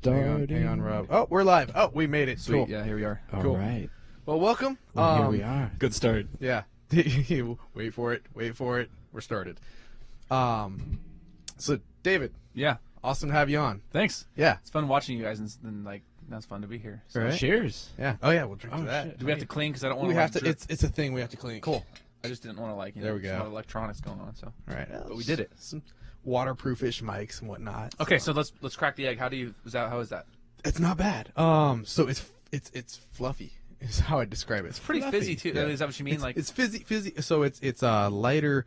Starting. Hang on, Rob. Oh, we're live. Oh, we made it. Sweet. Cool. Yeah, here we are. Cool. All right. Well, welcome. Well, here we are. Good start. Yeah. Wait for it. Wait for it. We're started. So, David, Yeah. awesome to have you on. Thanks. Yeah. It's fun watching you guys, and like that's fun to be here. So. Right. Cheers. Yeah. Oh, yeah. We'll drink to Oh, that. shit. Do we have to clean? Because I don't want We to. have to. It's a thing we have to clean. Cool. I just didn't want to like. There we go. Some electronics going on. So. All right. But we did it. Some waterproofish mics and whatnot. Okay, so let's crack the egg. How is that? It's not bad. So it's fluffy. Is how I describe it. It's Pretty fluffy. fizzy too. Yeah. Is that what you mean? It's fizzy. So it's lighter.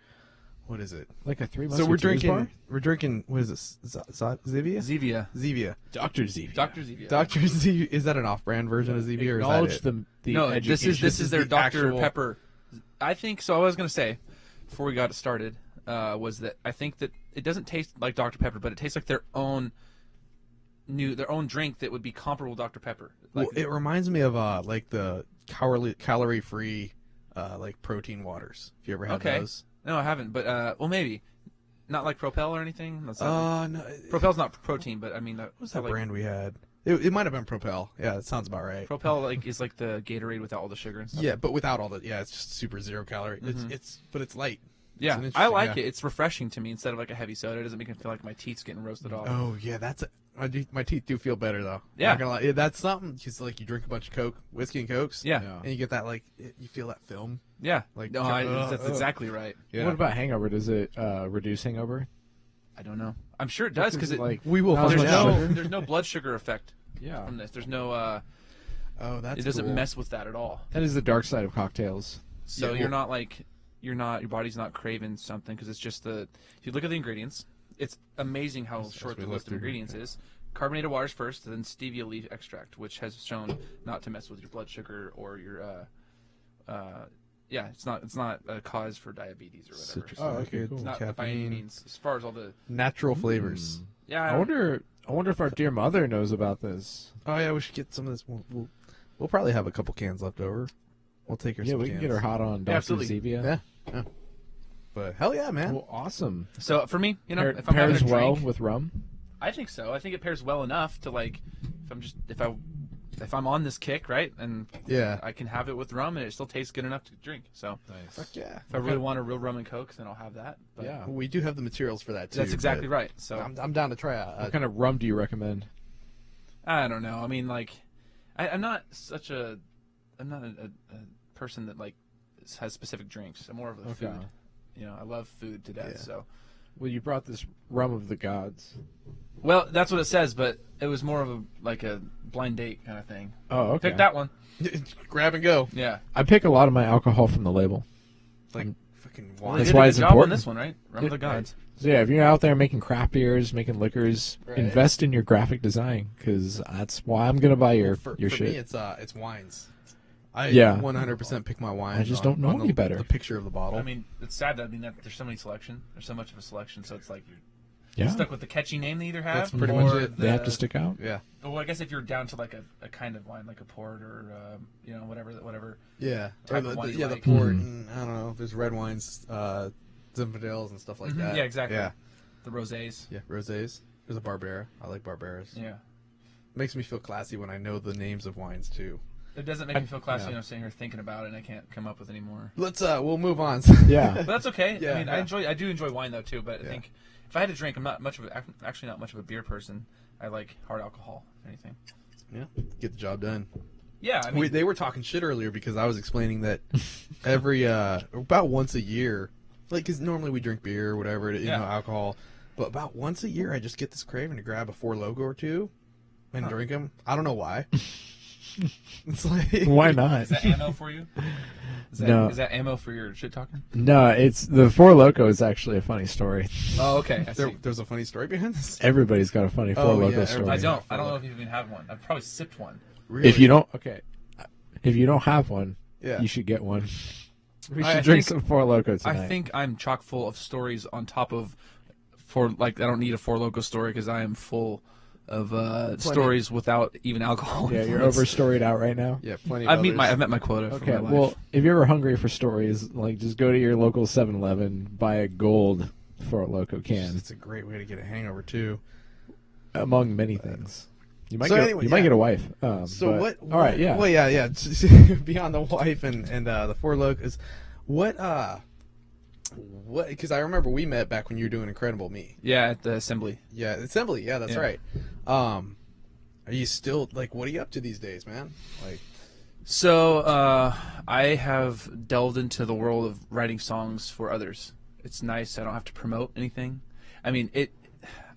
What is it? Like a 3 So we're drinking. bar? We're drinking. What is this? Zevia. Zevia. Zevia. Dr. Zevia. Dr. Zevia. Dr. Zevia. Is that an off-brand version of Zevia, or is that Acknowledge it? the No, education. this is their the Dr. actual- Pepper. I think so. I was gonna say before we got started was that I think that it doesn't taste like Dr. Pepper, but it tastes like their own drink that would be comparable to Dr. Pepper. Like, Well, it reminds me of like the calorie-free like protein waters. If you ever had Okay. those. no, I haven't. But well, maybe not like Propel or anything. That's not No. Propel's not protein, but I mean, What was that like, brand we had? It might have been Propel. Yeah, that sounds about right. Propel is like the Gatorade without all the sugar and stuff. Yeah, but without all the it's just super zero calorie. Mhm. But it's light. Yeah, It's an I interesting- like yeah. it. It's refreshing to me instead of like a heavy soda. It doesn't make me feel like my teeth's getting roasted off. Oh yeah, my teeth do feel better though. Yeah. Not gonna lie. Yeah, that's something. Because like you drink a bunch of Coke, whiskey and Cokes. Yeah. Yeah. And you get that like you feel that film. Yeah, Like, no, that's exactly right. Yeah. What about hangover? Does it reduce hangover? I don't know. I'm sure it does because it. like We will not find as much out. sugar? There's no blood sugar effect Yeah. from this. There's no. Oh, that's It doesn't cool. mess with that at all. That is the dark side of cocktails. So Yeah, you're not like your body's not craving something because it's just the. If you look at the ingredients, it's amazing how short we the look list of through, ingredients is. Carbonated waters first, then stevia leaf extract, which has shown not to mess with your blood sugar or your. Yeah, it's not a cause for diabetes or whatever. Citrus. So Oh, okay, It's cool. not by any caffeine, means as far as all the. natural flavors. Yeah, I wonder if our dear mother knows about this. Oh yeah, we should get some of this. We'll probably have a couple cans left over. We'll take her. Yeah, some we can cans. get her hot on Dr. absolutely. Zevia. Yeah. But hell yeah, man. Well, awesome. So for me, if I'm having a Pairs drink, well with rum. I think so. I think it pairs well enough to like, if I'm on this kick, right, and Yeah. I can have it with rum and it still tastes good enough to drink. So Fuck yeah. if I really want a real rum and coke, then I'll have that. But Yeah. We do have the materials for that too. that's exactly but right. So I'm down to try What kind of rum do you recommend? I don't know. I mean, like, I'm not a person that like has specific drinks. I'm more of a Okay. food. I love food to death. Yeah. So. Well, you brought this rum of the gods. Well, that's what it says, but it was more of a blind date kind of thing. Oh, okay. Pick that one. grab and go. Yeah. I pick a lot of my alcohol from the label. Like fucking Well, wine. they That's did why a it's good job on important. this one, right? Rum of the gods. So yeah, if you're out there making craft beers, making liquors, Right. invest in your graphic design because that's why I'm gonna buy your for shit. me, it's wines. I Yeah. 100% pick my wines. I just don't know on any better. The picture of the bottle. I mean, it's sad that there's so many selection. There's so much of a selection, so it's like you're Yeah, stuck with the catchy name they either have. That's pretty or much it. they have to stick out. yeah. Well, I guess if you're down to like a kind of wine, like a port or whatever. Yeah. Type Or of wine you the like. port. Mhm. And, I don't know. There's red wines, Zinfandels and stuff like Mhm, that. yeah, exactly. Yeah. The rosés. Yeah. Rosés. There's a Barbera. I like Barberas. Yeah. Makes me feel classy when I know the names of wines too. It doesn't make me feel classy Yeah. when I'm sitting here thinking about it and I can't come up with any more. We'll move on. Yeah, But that's okay. Yeah, I mean, yeah. I do enjoy wine though too. But I Yeah. think if I had to drink, I'm not actually not much of a beer person. I like hard alcohol, if anything. Yeah. Get the job done. Yeah, I mean, They were talking shit earlier because I was explaining that every about once a year, like, because normally we drink beer or whatever, Yeah. alcohol, but about once a year I just get this craving to grab a Four Loko or two and drink them. I don't know why. It's like why not? is that ammo for you? No. Is that ammo for your shit talking? No, it's the Four Loko is actually a funny story. Oh, okay. I see. There's a funny story behind this. Everybody's got a funny Four Oh, Loko yeah, story. I don't know if you even have one. I've probably sipped one. Really? If you don't, if you don't have one, Yeah. you should get one. We I should drink think- some Four Loko tonight. I think I'm chock full of stories on top of I don't need a Four Loko story because I am full of stories without even alcohol. Yeah, you're influence. overstoried out right now. Yeah, plenty. Of I've others. met my quota. Okay, for my well, life. if you're ever hungry for stories, like just go to your local 7-Eleven, buy a gold Four Loko can, It's a great way to get a hangover too. among many things. You might So get, anyway, you might yeah. get a wife. So but- what? All right, yeah. Well, yeah. Beyond the wife and the 4 logos, what? Because I remember we met back when you were doing Incredible Me. Yeah, at the assembly. Yeah, Assembly. Yeah, that's Yeah. right. Are you still like? What are you up to these days, man? Like, So I have delved into the world of writing songs for others. It's nice. I don't have to promote anything. I mean,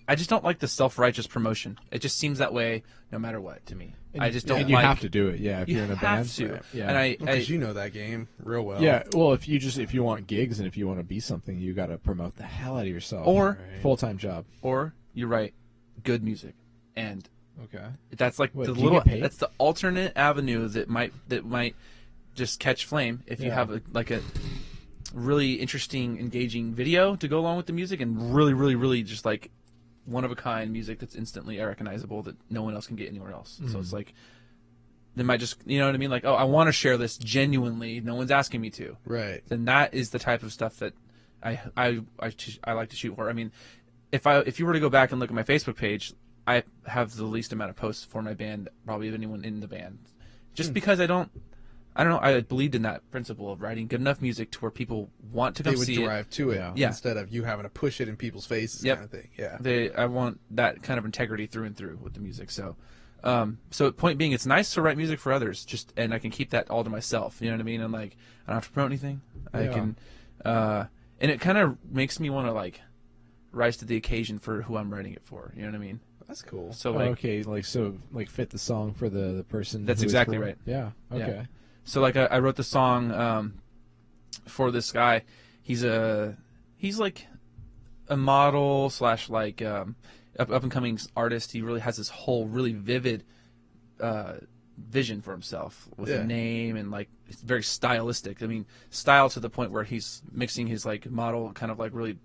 I just don't like the self-righteous promotion. It just seems that way no matter what to me. I just don't And you like. have to do it, yeah. If You you're in a have band, to. Right. Yeah. And because you know that game real well. Yeah, well, if you want gigs and if you want to be something, you got to promote the hell out of yourself. Or- Right. full-time job. Or you write good music, and Okay. that's like What, the do you little. get paid? That's the alternate avenue that might just catch flame if you Yeah. have a really interesting, engaging video to go along with the music, and really, really, really just like one of a kind music that's instantly recognizable that no one else can get anywhere else. So it's like they might just, you know what I mean? Like, oh, I want to share this genuinely. No one's asking me to. Right. Then that is the type of stuff that I like to shoot for. I mean, if you were to go back and look at my Facebook page, I have the least amount of posts for my band probably of anyone in the band, just because I don't know. I believed in that principle of writing good enough music to where people want to come They would see drive to it Yeah. instead of you having to push it in people's faces, Yep. kind of thing. Yeah. I want that kind of integrity through and through with the music. So, point being, it's nice to write music for others, and I can keep that all to myself. You know what I mean? And like, I don't have to promote anything. I Yeah. can, and it kind of makes me want to like rise to the occasion for who I'm writing it for. You know what I mean? That's cool. So Oh, like, okay, like fit the song for the person. That's who it's exactly for? right. Yeah. Yeah. Okay. so like I wrote the song for this guy. He's like a model slash like up and coming artist. He really has this whole really vivid vision for himself with Yeah. a name, and like it's very stylistic. I mean, style to the point where he's mixing his like model kind of like really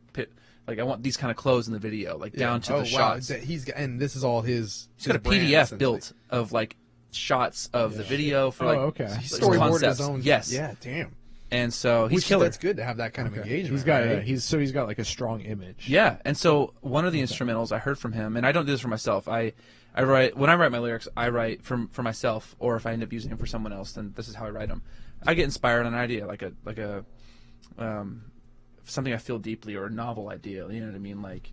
like I want these kind of clothes in the video, like down to oh, the shots. Wow. And this is all his. He's got a brand, PDF essentially. built of like shots of the video for Oh, like okay. So he like, storyboarded concepts. his own. Yes. Yeah. Damn. And so he's Which killer. that's good to have that kind of Okay. engagement. He's got right? he's got like a strong image. Yeah, and so one of the instrumentals I heard from him, and I don't do this for myself. I write when I write my lyrics, I write for myself, or if I end up using them for someone else, then this is how I write them. I get inspired on an idea, like a something I feel deeply, or a novel idea. You know what I mean? Like,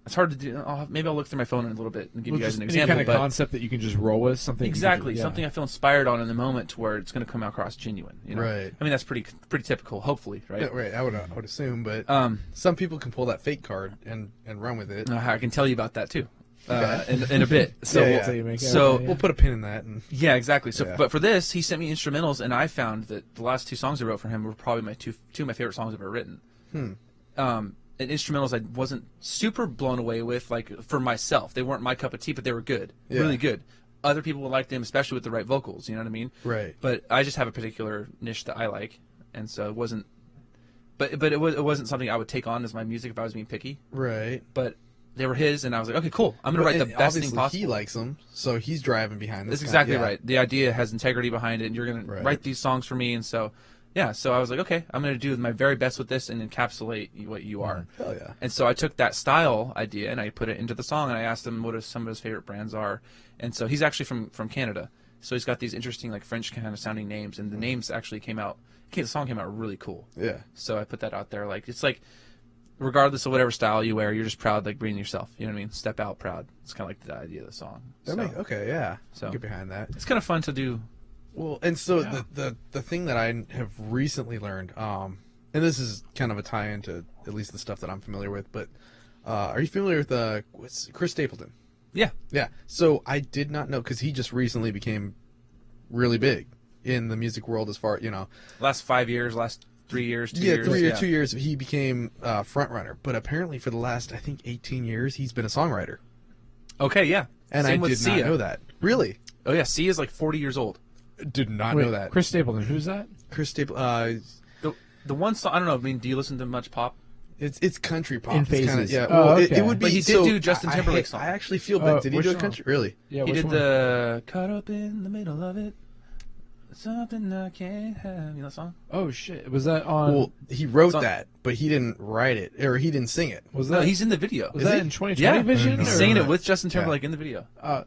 it's hard to do. Maybe I'll look through my phone in a little bit and give Well, you guys just an any example. kind of But concept that you can just roll with, something exactly, you can, something I feel inspired on in the moment, to where it's going to come across genuine. You know? Right. I mean, that's pretty typical. Hopefully, right? Yeah, right. I would assume, but some people can pull that fake card and run with it. I can tell you about that too. Okay. In a bit. So Yeah, we'll- yeah. So you make it, So- okay, We'll put a pin in that. And Yeah, exactly. So, Yeah. but for this, he sent me instrumentals, and I found that the last 2 songs I wrote for him were probably my two of my favorite songs I've ever written. And instrumentals I wasn't super blown away with, like for myself. They weren't my cup of tea, but they were good, Yeah. really good. Other people would like them, especially with the right vocals. You know what I mean? Right. But I just have a particular niche that I like, and so it wasn't. But it wasn't something I would take on as my music if I was being picky. Right. But they were his, and I was like, okay, cool. I'm gonna write the And best thing obviously possible. he likes them, so he's driving behind this. That's kind- exactly yeah. right. The idea has integrity behind it, and you're going Right. to write these songs for me. And so, yeah, so I was like, okay, I'm going to do my very best with this and encapsulate what you are. Hell yeah. And so I took that style idea and I put it into the song, and I asked him what some of his favorite brands are. And so he's actually from Canada. So he's got these interesting like French kind of sounding names, and the names actually the song came out really cool. Yeah. So I put that out there. Like, it's like, regardless of whatever style you wear, you're just proud, like being yourself. You know what I mean? Step out proud. It's kind of like the idea of the song. So Okay. Yeah. So- Get behind that. it's kind of fun to do. Well, and so Yeah. the thing that I have recently learned, and this is kind of a tie-in to at least the stuff that I'm familiar with, but are you familiar with what's Chris Stapleton? Yeah. Yeah. So I did not know, because he just recently became really big in the music world, as far Last 5 years, last 3 years, 2 yeah, years. 2 years he became front runner. But apparently for the last, I think, 18 years he's been a songwriter, Okay, yeah. and Same I with did Sia. not know that. Really, Oh yeah, Sia is like 40 years old. did not Wait, know that. Chris Stapleton, who's that? Chris Stapleton. The one song, I don't know. I mean, do you listen to much pop? It's country pop. In It's kinda- phases. yeah. Oh, Well, okay. it would be. But he did so do Justin Timberlake's song. I actually feel bad. Did he which do a song? country? Really? Yeah, He which did one? the "Caught Up in the Middle of It." Something I can't have. You know that song? Oh shit! Was that on? Well, he wrote Song- that, but he didn't write it, or he didn't sing it. was No, that? he's in the video. was Is that he? in 2020 Yeah, Vision? he's or- singing it with Justin Timberlake in the video. Oh,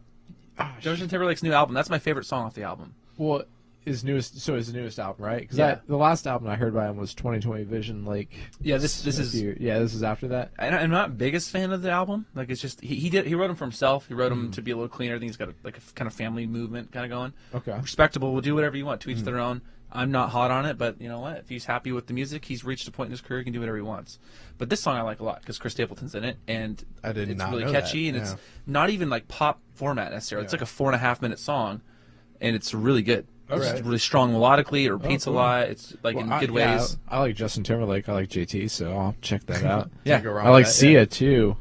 Justin Timberlake's new album. That's my favorite song off the album. well, his newest. So his newest album, right? Because Yeah. the last album I heard by him was 2020 Vision. Like, Yeah, this is. yeah, this is after that. I'm not biggest fan of the album. Like it's just he wrote them for himself. He wrote them to be a little cleaner. I think he's got a kind of family movement kind of going. Okay. Respectable. We'll do whatever you want. To each their own. I'm not hot on it, but you know what? If he's happy with the music, he's reached a point in his career he can do whatever he wants. But this song I like a lot because Chris Stapleton's in it, and I did it's not really know catchy, that. and Yeah. it's not even like pop format necessarily. It's Yeah. like a 4.5 minute song, and it's really good. Okay. It's really strong melodically. It repeats cool. a lot. It's like in good ways. I like Justin Timberlake. I like JT, so I'll check that out. Yeah. Can't go wrong I like with that, Sia too.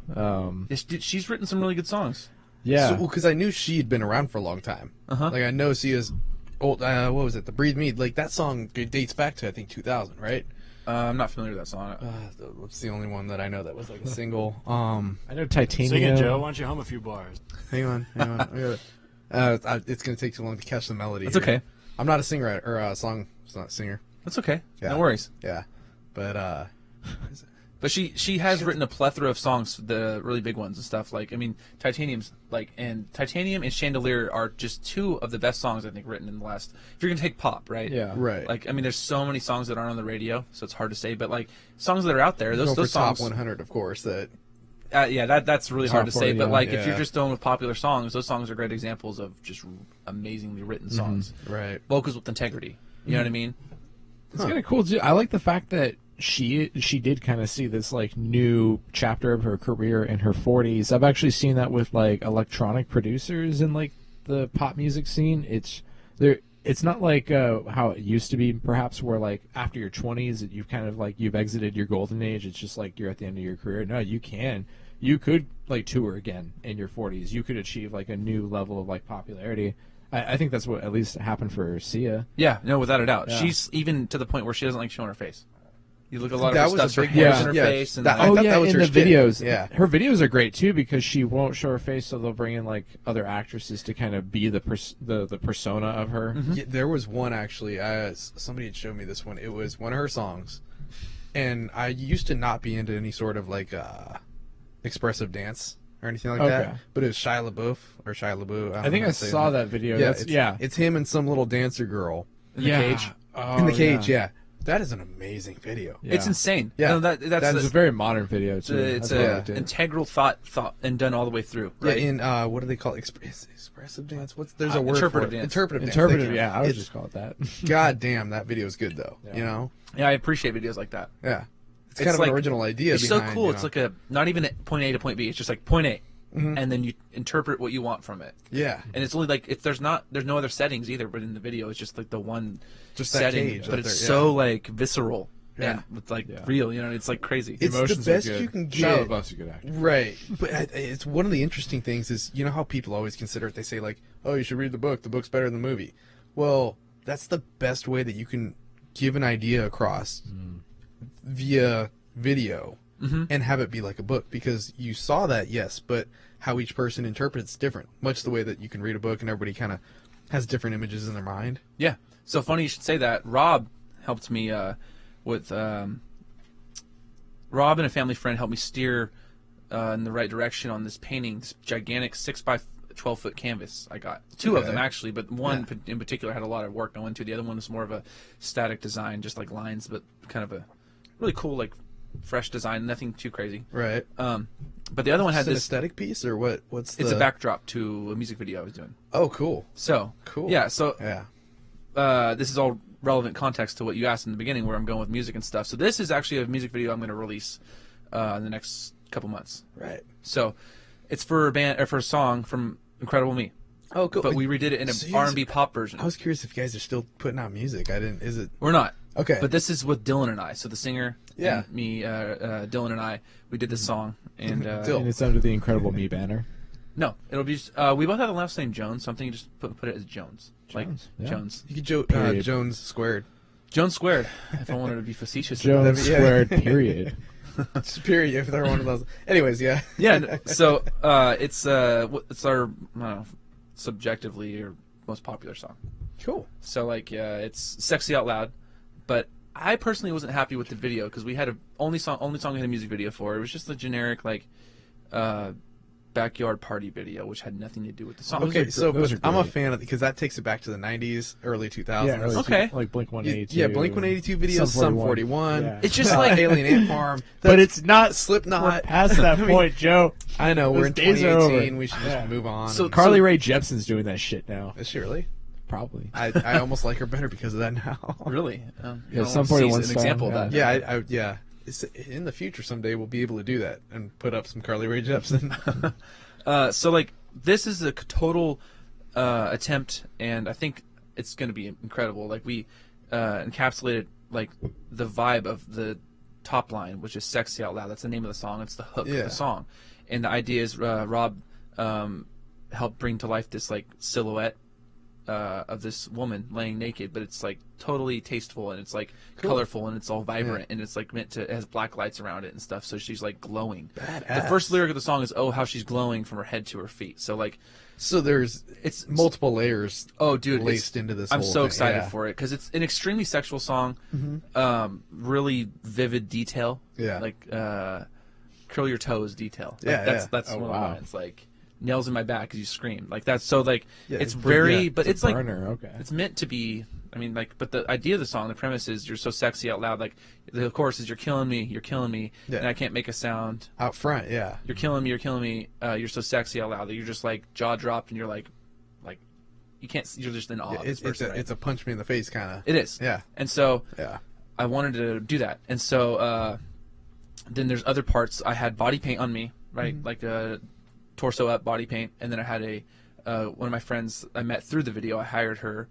She's written some really good songs. Yeah. So, because I knew she'd been around for a long time. Uh-huh. Like I know Sia's old. What was it? The Breathe Me. Like that song dates back to I think 2000, right? I'm not familiar with that song. It's the only one that I know that was like a single. I know Titanium. Sing it, Joe. Why don't you hum a few bars? Hang on. I got it. It's gonna take too long to catch the melody. It's here. okay. I'm not a singer or a song. It's not a singer. That's okay. Yeah. No worries. Yeah, but But she has written a plethora of songs, the really big ones and stuff. Like I mean, Titanium and Chandelier are just two of the best songs I think written in the last. If you're gonna take pop, right? Yeah. right. Like I mean, there's so many songs that aren't on the radio, so it's hard to say. But like songs that are out there, those Going for songs. top 100, of course. That That's really hard to Top say. 40, But like if yeah. you're just going with popular songs, those songs are great examples of just amazingly written songs. right. Vocals with integrity. You know what I mean? It's kind of cool too. I like the fact that she did kind of see this like new chapter of her career in her 40s. I've actually seen that with like electronic producers in like the pop music scene. It's not like how it used to be, perhaps, where like after your 20s you've kind of like you've exited your golden age. It's just like you're at the end of your career. No, you could like tour again in your 40s. You could achieve like a new level of like popularity. I think that's what at least happened for Sia. Yeah, no, without a doubt. Yeah. She's even to the point where she doesn't like showing her face. You look at a lot of That her was stuff, a her big hair's one. in her Yeah. face, and That- like, I thought that was in her the shtick. videos. Yeah. Her videos are great too because she won't show her face, so they'll bring in like other actresses to kind of be the persona of her. Mm-hmm. Yeah, there was one actually. Somebody had showed me this one. It was one of her songs, and I used to not be into any sort of like expressive dance or anything like Okay. that. But it was Shia LaBeouf or Shia LaBeouf. I think I saw that video. Yeah, That's, it's him and some little dancer girl in the cage. Oh, in the cage. Yeah, that is an amazing video. Yeah. It's insane. Yeah. No, that's It's a very modern video too. it's That's why I a liked it. integral thought and done all the way through. Yeah, Right? in what do they call it? Expressive dance? There's a word interpretive for it. dance. Interpretive dance. Interpretive, Thank you. yeah, I would It's- just call it that. God damn, that video is good though. Yeah. You know? Yeah, I appreciate videos like that. Yeah. It's It's kind of like- an original idea. It's so behind, cool. you It's know? like not even at point A to point B. It's just like point A, Mm-hmm. and then you interpret what you want from it. yeah. And it's only like there's no other settings either. But in the video, it's just like the one Just that setting. cage But up it's there, so yeah. like visceral. Yeah. And it's like Yeah. real. You know, it's like crazy. It's the Emotions are best good. you can Shia get. LaBeouf's a good actor. Right. But it's one of the interesting things is, you know how people always consider it, they say like, oh, you should read the book. The book's better than the movie. Well, that's the best way that you can give an idea across via video and have it be like a book, because you saw that, yes, but how each person interprets different, much the way that you can read a book and everybody kind of has different images in their mind. Yeah. So funny you should say that. Rob helped me with Rob and a family friend helped me steer in the right direction on this painting, this gigantic 6x12-foot canvas I got. Two of Okay. them actually, but one in particular had a lot of work going into. The other one was more of a static design, just like lines, but kind of a really cool, like fresh design, nothing too crazy. Right. But the other one had It's an this. aesthetic piece, or what? What's the? It's a backdrop to a music video I was doing. Oh, cool. So Cool. Yeah. So Yeah. this is all relevant context to what you asked in the beginning, where I'm going with music and stuff. So this is actually a music video I'm going to release in the next couple months. Right. So it's for a band or for a song from Incredible Me, Oh, cool. but we redid it in So an you guys- R&B pop version. I was curious if you guys are still putting out music. I didn't. Is it? We're not. Okay. But this is with Dylan and I. So the singer, Yeah. and me, Dylan and I, we did this song, and Dylan. And it's under the Incredible Me banner. no, it'll be. We both have the last name Jones, so I'm thinking just put it as Jones, like Jones, yeah. Jones. You could Period. Jones squared. Jones squared. If I wanted to be facetious. Jones Yeah. squared, period. Period. If they're one of those. Anyways, yeah. Yeah. So it's our I don't know, subjectively or most popular song. Cool. So like it's sexy out loud, but I personally wasn't happy with the video because we had a only song we had a music video for. It was just a generic like backyard party video, which had nothing to do with the song. Okay, so those are I'm a great. fan of because that takes it back to the '90s, early 2000s. Yeah, early Okay. like Blink 182. Yeah, Blink 182 videos, Sum 41. Yeah. It's just like Alien Ant Farm. But it's not. We're Slipknot. past that I mean, point, Joe. I know we're in Those days are over. 2018. We should just Yeah. move on. So- and- Carly Rae Jepsen's doing that shit now. Is she really? Probably. I almost like her better because of that now. really, Yeah, I Sum wanna see 41 an song, example yeah. of that. Yeah. It's, in the future, someday we'll be able to do that and put up some Carly Rae Jepsen. So like this is a total attempt, and I think it's going to be incredible. Like we encapsulated like the vibe of the top line, which is "Sexy Out Loud." That's the name of the song. It's the hook of Yeah. the song, and the idea is Rob helped bring to life this like silhouette of this woman laying naked, but it's like totally tasteful and it's like colorful and it's all vibrant and it's like meant to, it has black lights around it and stuff, so she's like glowing. Badass. The first lyric of the song is "Oh, how she's glowing from her head to her feet." So like So there's it's multiple layers. Oh, dude, laced into this. I'm whole so thing. excited Yeah. for it because it's an extremely sexual song. Really vivid detail. Yeah. Like curl your toes detail. Like, Yeah, that's Oh, one wow. of the lines. Like nails in my back as you scream. Like that's so like Yeah, it's it's very, yeah, but It's it's a like burner. Okay. it's meant to be. I mean, like, but the idea of the song, the premise is you're so sexy out loud. Like the chorus is "You're killing me, Yeah. and I can't make a sound. Out front, yeah. You're killing me, you're so sexy out loud that you're just like jaw dropped and you're like you can't. You're just in awe. Yeah, of this person, right? it's a punch me in the face kind of. It is. Yeah. And so Yeah. I wanted to do that. And so then there's other parts. I had body paint on me, right? Like torso up body paint. And then I had one of my friends I met through the video. I hired her.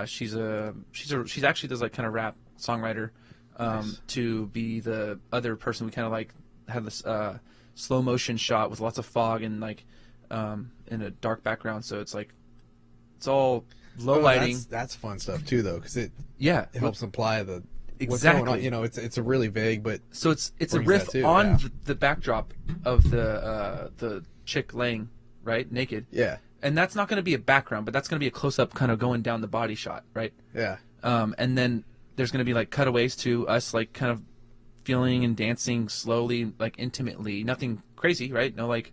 She's actually does like kind of rap songwriter to be the other person. We kind of like had this slow motion shot with lots of fog and like in a dark background. So it's like it's all low lighting. That's fun stuff too, though, because it helps imply the what's going on. Exactly. You know, it's a really vague, but So it's a brings riff that too, on yeah. the backdrop of the chick laying right naked, yeah, and that's not going to be a background, but that's going to be a close up kind of going down the body shot, right? yeah. And then there's going to be like cutaways to us like kind of feeling and dancing slowly, like intimately, nothing crazy, right? No like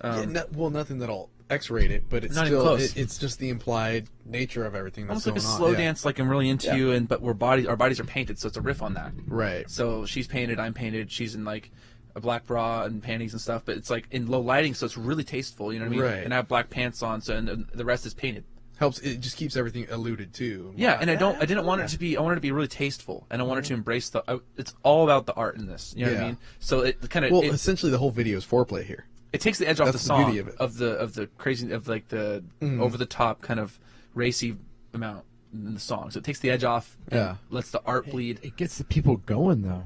Nothing that'll X-rate it, but it's Not even still close. it's just the implied nature of everything that's almost like a going on. slow yeah. dance, like I'm really into Yeah. you, and but our bodies are painted, so it's a riff on that. Right. So she's painted, I'm painted. She's in like a black bra and panties and stuff, but it's like in low lighting, so it's really tasteful. You know what I mean? Right. And I have black pants on, so and the rest is painted. Helps. It just keeps everything alluded to. Yeah, and I didn't want it to be. I wanted it to be really tasteful, and I wanted to embrace it's all about the art in this. You know what I Yeah. mean? So it kind of Well, essentially, the whole video is foreplay here. it takes the edge off the That's the song beauty of it. of the crazy of like the over the top kind of racy amount in the song. So it takes the edge off. And Yeah. lets the art bleed. It gets the people going though,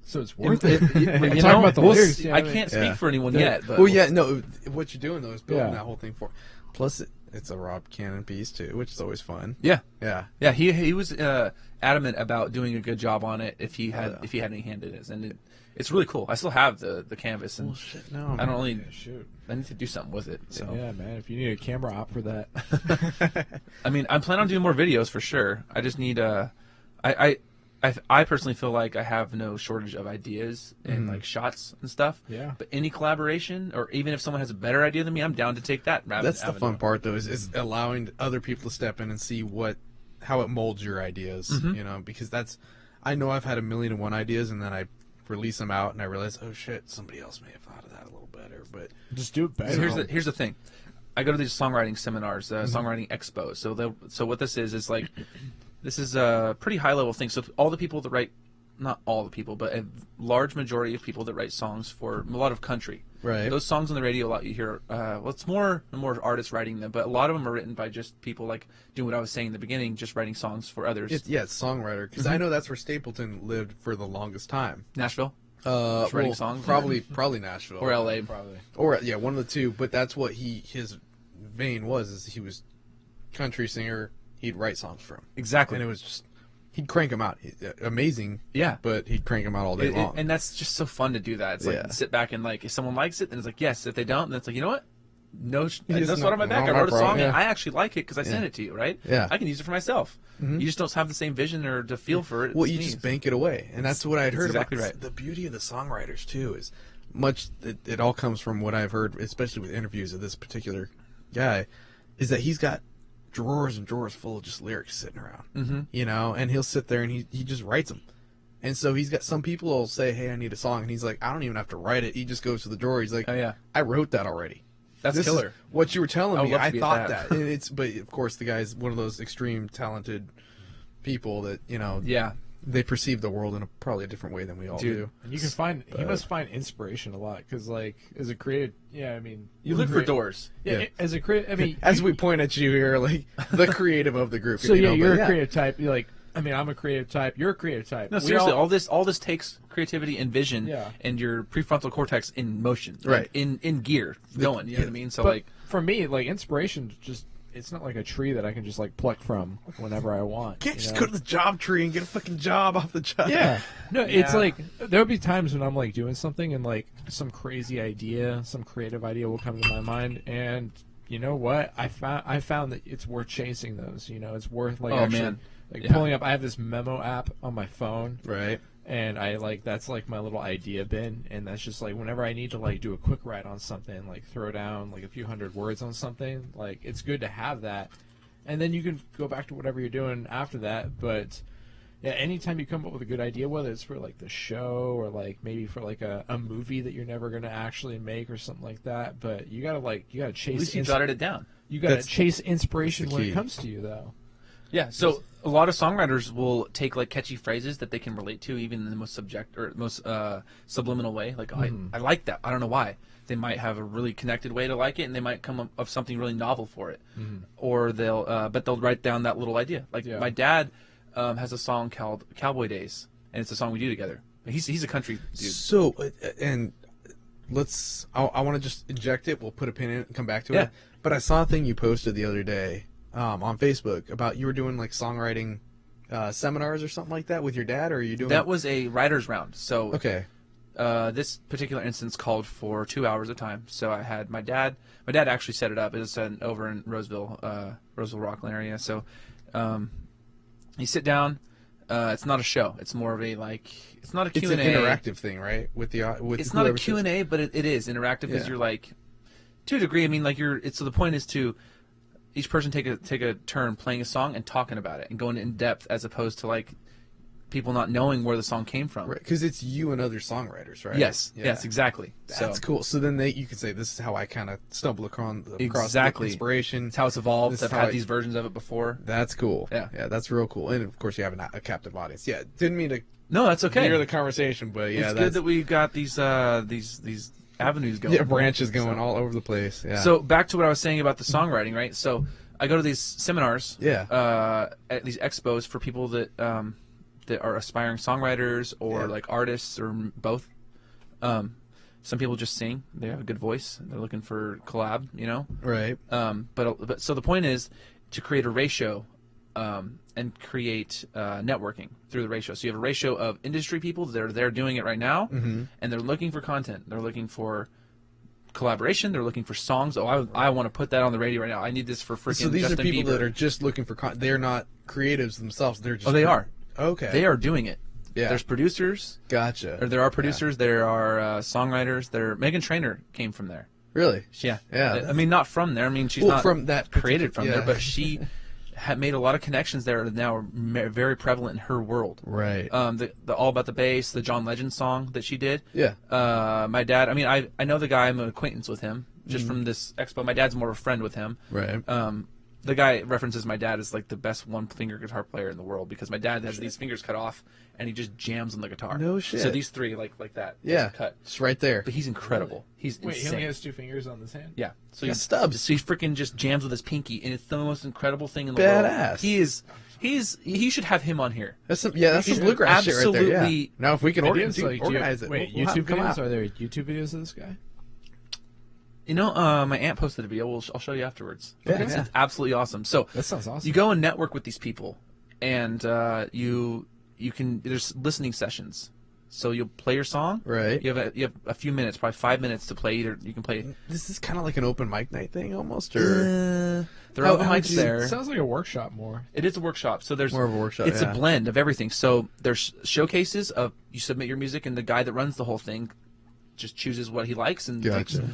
so it's worth It- it. it- We're you talking know, about the we'll lyrics. see. you know I what can't Yeah. speak for anyone Yeah. yet. But Well, yeah, no. What you're doing though is building Yeah. that whole thing for. Plus, it's a Rob Cannon piece too, which is always fun. yeah. Yeah. Yeah, he was adamant about doing a good job on it if he had yeah. if he had any hand in it, and it's really cool. I still have the canvas, and Shit, no. I don't really Shoot. I need to do something with it. So Yeah, man. If you need a camera op for that, I mean, I'm planning on doing more videos for sure. I just need I personally feel like I have no shortage of ideas and like shots and stuff. Yeah. But any collaboration, or even if someone has a better idea than me, I'm down to take that. That's the fun part, though, is allowing other people to step in and see how it molds your ideas. You know, because I know I've had 1,000,001 ideas, and then I release them out, and I realize, oh shit, somebody else may have thought of that a little better. But just do it better. So here's the thing. I go to these songwriting seminars, songwriting expos. So what this is like, this is a pretty high level thing. So all the people that write, not all the people, but a large majority of people that write songs for a lot of country. Right. Those songs on the radio, a lot you hear. Well, it's more artists writing them, but a lot of them are written by just people like doing what I was saying in the beginning, just writing songs for others. it's songwriter, because I know that's where Stapleton lived for the longest time. Nashville Just writing songs? probably Nashville or L.A. Probably. or yeah, one of the two. But that's what his vein was. Is he was country singer. He'd write songs for him, Exactly. and it was just he'd crank them out. Amazing, Yeah. but he'd crank them out all day long. And that's just so fun to do that. It's like Yeah. sit back and like if someone likes it, then it's like yes. If they don't, then it's like you know what, That's just what on my not- back. not I my wrote a problem, song yeah. and I actually like it because I sent it to you, right? Yeah. I can use it for myself. You just don't have the same vision or the feel for it. Well, as you me. just bank it away, and that's what I'd heard exactly about. right. The beauty of the songwriters too is it all comes from what I've heard, especially with interviews of this particular guy, is that he's got drawers and drawers full of just lyrics sitting around, you know, and he'll sit there and he just writes them. And so he's got some people will say, "Hey, I need a song," and he's like, "I don't even have to write it." He just goes to the drawer. He's like, Oh, yeah. I wrote that already." That's This killer. is what you were telling I would me. love to I be at thought that. that. But of course, the guy's one of those extreme talented people that Yeah. they perceive the world in probably a different way than we all Dude. do. And you can find he must find inspiration a lot because like as a creative, I mean, You look for doors. Yeah, Yeah. as a creative, I mean, As we point at you here, like the creative of the group. so you know, you're but a creative type. You're like, I mean, I'm a creative type. You're a creative type. No, We seriously, all- all this takes creativity and vision Yeah. and your prefrontal cortex in motion, Right. In gear, going. You know what I mean? So but like, for me, like inspiration, just it's not like a tree that I can just like pluck from whenever I want. can't you just know? go to the job tree and get a fucking job off the job. Yeah. No, it's Yeah. like there'll be times when I'm like doing something and like some crazy idea, some creative idea will come to my mind, and you know what? I found that it's worth chasing those. You know, it's worth like Oh, actually man. like Yeah. pulling up. I have this memo app on my phone, Right. and I like that's like my little idea bin, and that's just like whenever I need to like do a quick write on something, like throw down like a few hundred words on something, like it's good to have that, and then you can go back to whatever you're doing after that. But yeah, anytime you come up with a good idea, whether it's for like the show or like maybe for like a movie that you're never gonna actually make or something like that, but you gotta chase. at least you jotted it down. You gotta That's- chase inspiration that's the when it key. comes to you, though. Yeah, so a lot of songwriters will take like catchy phrases that they can relate to, even in the most subliminal way. Like I like that. I don't know why. They might have a really connected way to like it, and they might come up with something really novel for it. Or but they'll write down that little idea. Like Yeah. my dad has a song called "Cowboy Days," and it's a song we do together. He's a country dude. So, and I want to just inject it. We'll put a pin in it and come back to Yeah. it. But I saw a thing you posted the other day on Facebook about you were doing like songwriting seminars or something like that with your dad, or are you doing That was a writer's round. So okay? this particular instance called for 2 hours of time. So I had my dad. My dad actually set it up. It was over in Roseville, Rockland area. So you sit down. It's not a show. It's more of a like. It's not a It's Q&A. an interactive thing, right? With It's not a whoever sits- Q&A, but it is interactive because Yeah. you're like, to a degree. I mean, like so the point is to each person take a turn playing a song and talking about it and going in depth, as opposed to like people not knowing where the song came from. Right, because it's you and other songwriters, right? Yes. Yeah. Yes. Exactly. That's cool. So then you could say, "This is how I kind of stumble across Exactly. the inspiration." It's how it's evolved. This is I've how had I- these versions of it before. That's cool. Yeah. Yeah, that's real cool. And of course, you have a captive audience. Yeah, didn't mean to No, that's okay. veer the conversation, but yeah, It's that's good that we've got these avenues going. branches going So- all over the place. Yeah. So back to what I was saying about the songwriting, right? So I go to these seminars, at these expos for people that that are aspiring songwriters or Yeah. like artists or both. Some people just sing; they have a good voice. They're looking for collab, you know. right. But so the point is to create a ratio and create networking through the ratio. So you have a ratio of industry people that are there doing it right now, and they're looking for content. They're looking for collaboration. They're looking for songs. Oh, I want to put that on the radio right now. I need this for freaking So these Justin are people Bieber. that are just looking for they're not creatives themselves. They're just Oh, they are. Okay. They are doing it. Yeah. There's producers. Gotcha. Or there are producers. There are songwriters. Megan Trainor came from there. Really? Yeah. Yeah. I mean, not from there. I mean, she's Well, not from that created from particular- there, yeah. but she had made a lot of connections there that now are very prevalent in her world. Right. The All About the Bass, the John Legend song that she did. Yeah. My dad. I mean, I know the guy. I'm an acquaintance with him just from this expo. My dad's more of a friend with him. Right. The guy references my dad as like the best one-finger guitar player in the world because my dad has these fingers cut off and he just jams on the guitar. No shit. So these three like that. Yeah. just cut. It's right there. But he's incredible. He's Wait, he insane. only has 2 fingers on this hand. Yeah. So Got he's stubs. So he freaking just jams with his pinky, and it's the most incredible thing in the world. Badass. He should have him on here. That's some bthat's He's some bluegrass shit right there. Yeah. absolutely- Now if we can Ideas, do you- organize it, Wait, we'll have YouTube it come videos? out. Are there YouTube videos of this guy? You know, my aunt posted a video. I'll show you afterwards. Yeah, It's yeah. absolutely awesome. So That sounds awesome. you go and network with these people, and you can. There's listening sessions. So you'll play your song. Right. You have a few minutes, probably 5 minutes to play. Either you can play. This is kind of like an open mic night thing, almost, or There are open mics It there. sounds like a workshop more. It is a workshop, so there's more of a workshop. It's yeah. a blend of everything. So there's showcases of you submit your music, and the guy that runs the whole thing just chooses what he likes and Gotcha.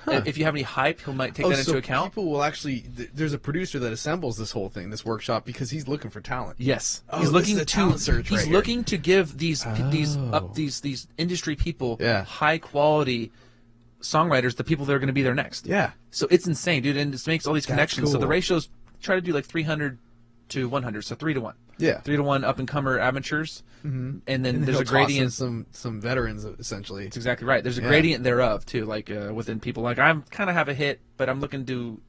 if you have any hype, he might take that so into account. people will actually. There's a producer that assembles this whole thing, this workshop, because he's looking for talent. Yes, Oh, he's this looking is a to talent search he's right looking to give these Oh. these industry people Yeah. high quality songwriters, the people that are going to be there next. Yeah. So it's insane, dude, and it makes all these connections. So the cool. ratios try to do like 300 to 100, so 3 to 1. Yeah. 3 to 1 up and comer amateurs, and then And there's he'll a toss in gradient. some veterans, essentially. That's exactly right. There's a Yeah. gradient thereof too, like within people. Like I'm kind of have a hit, but I'm looking to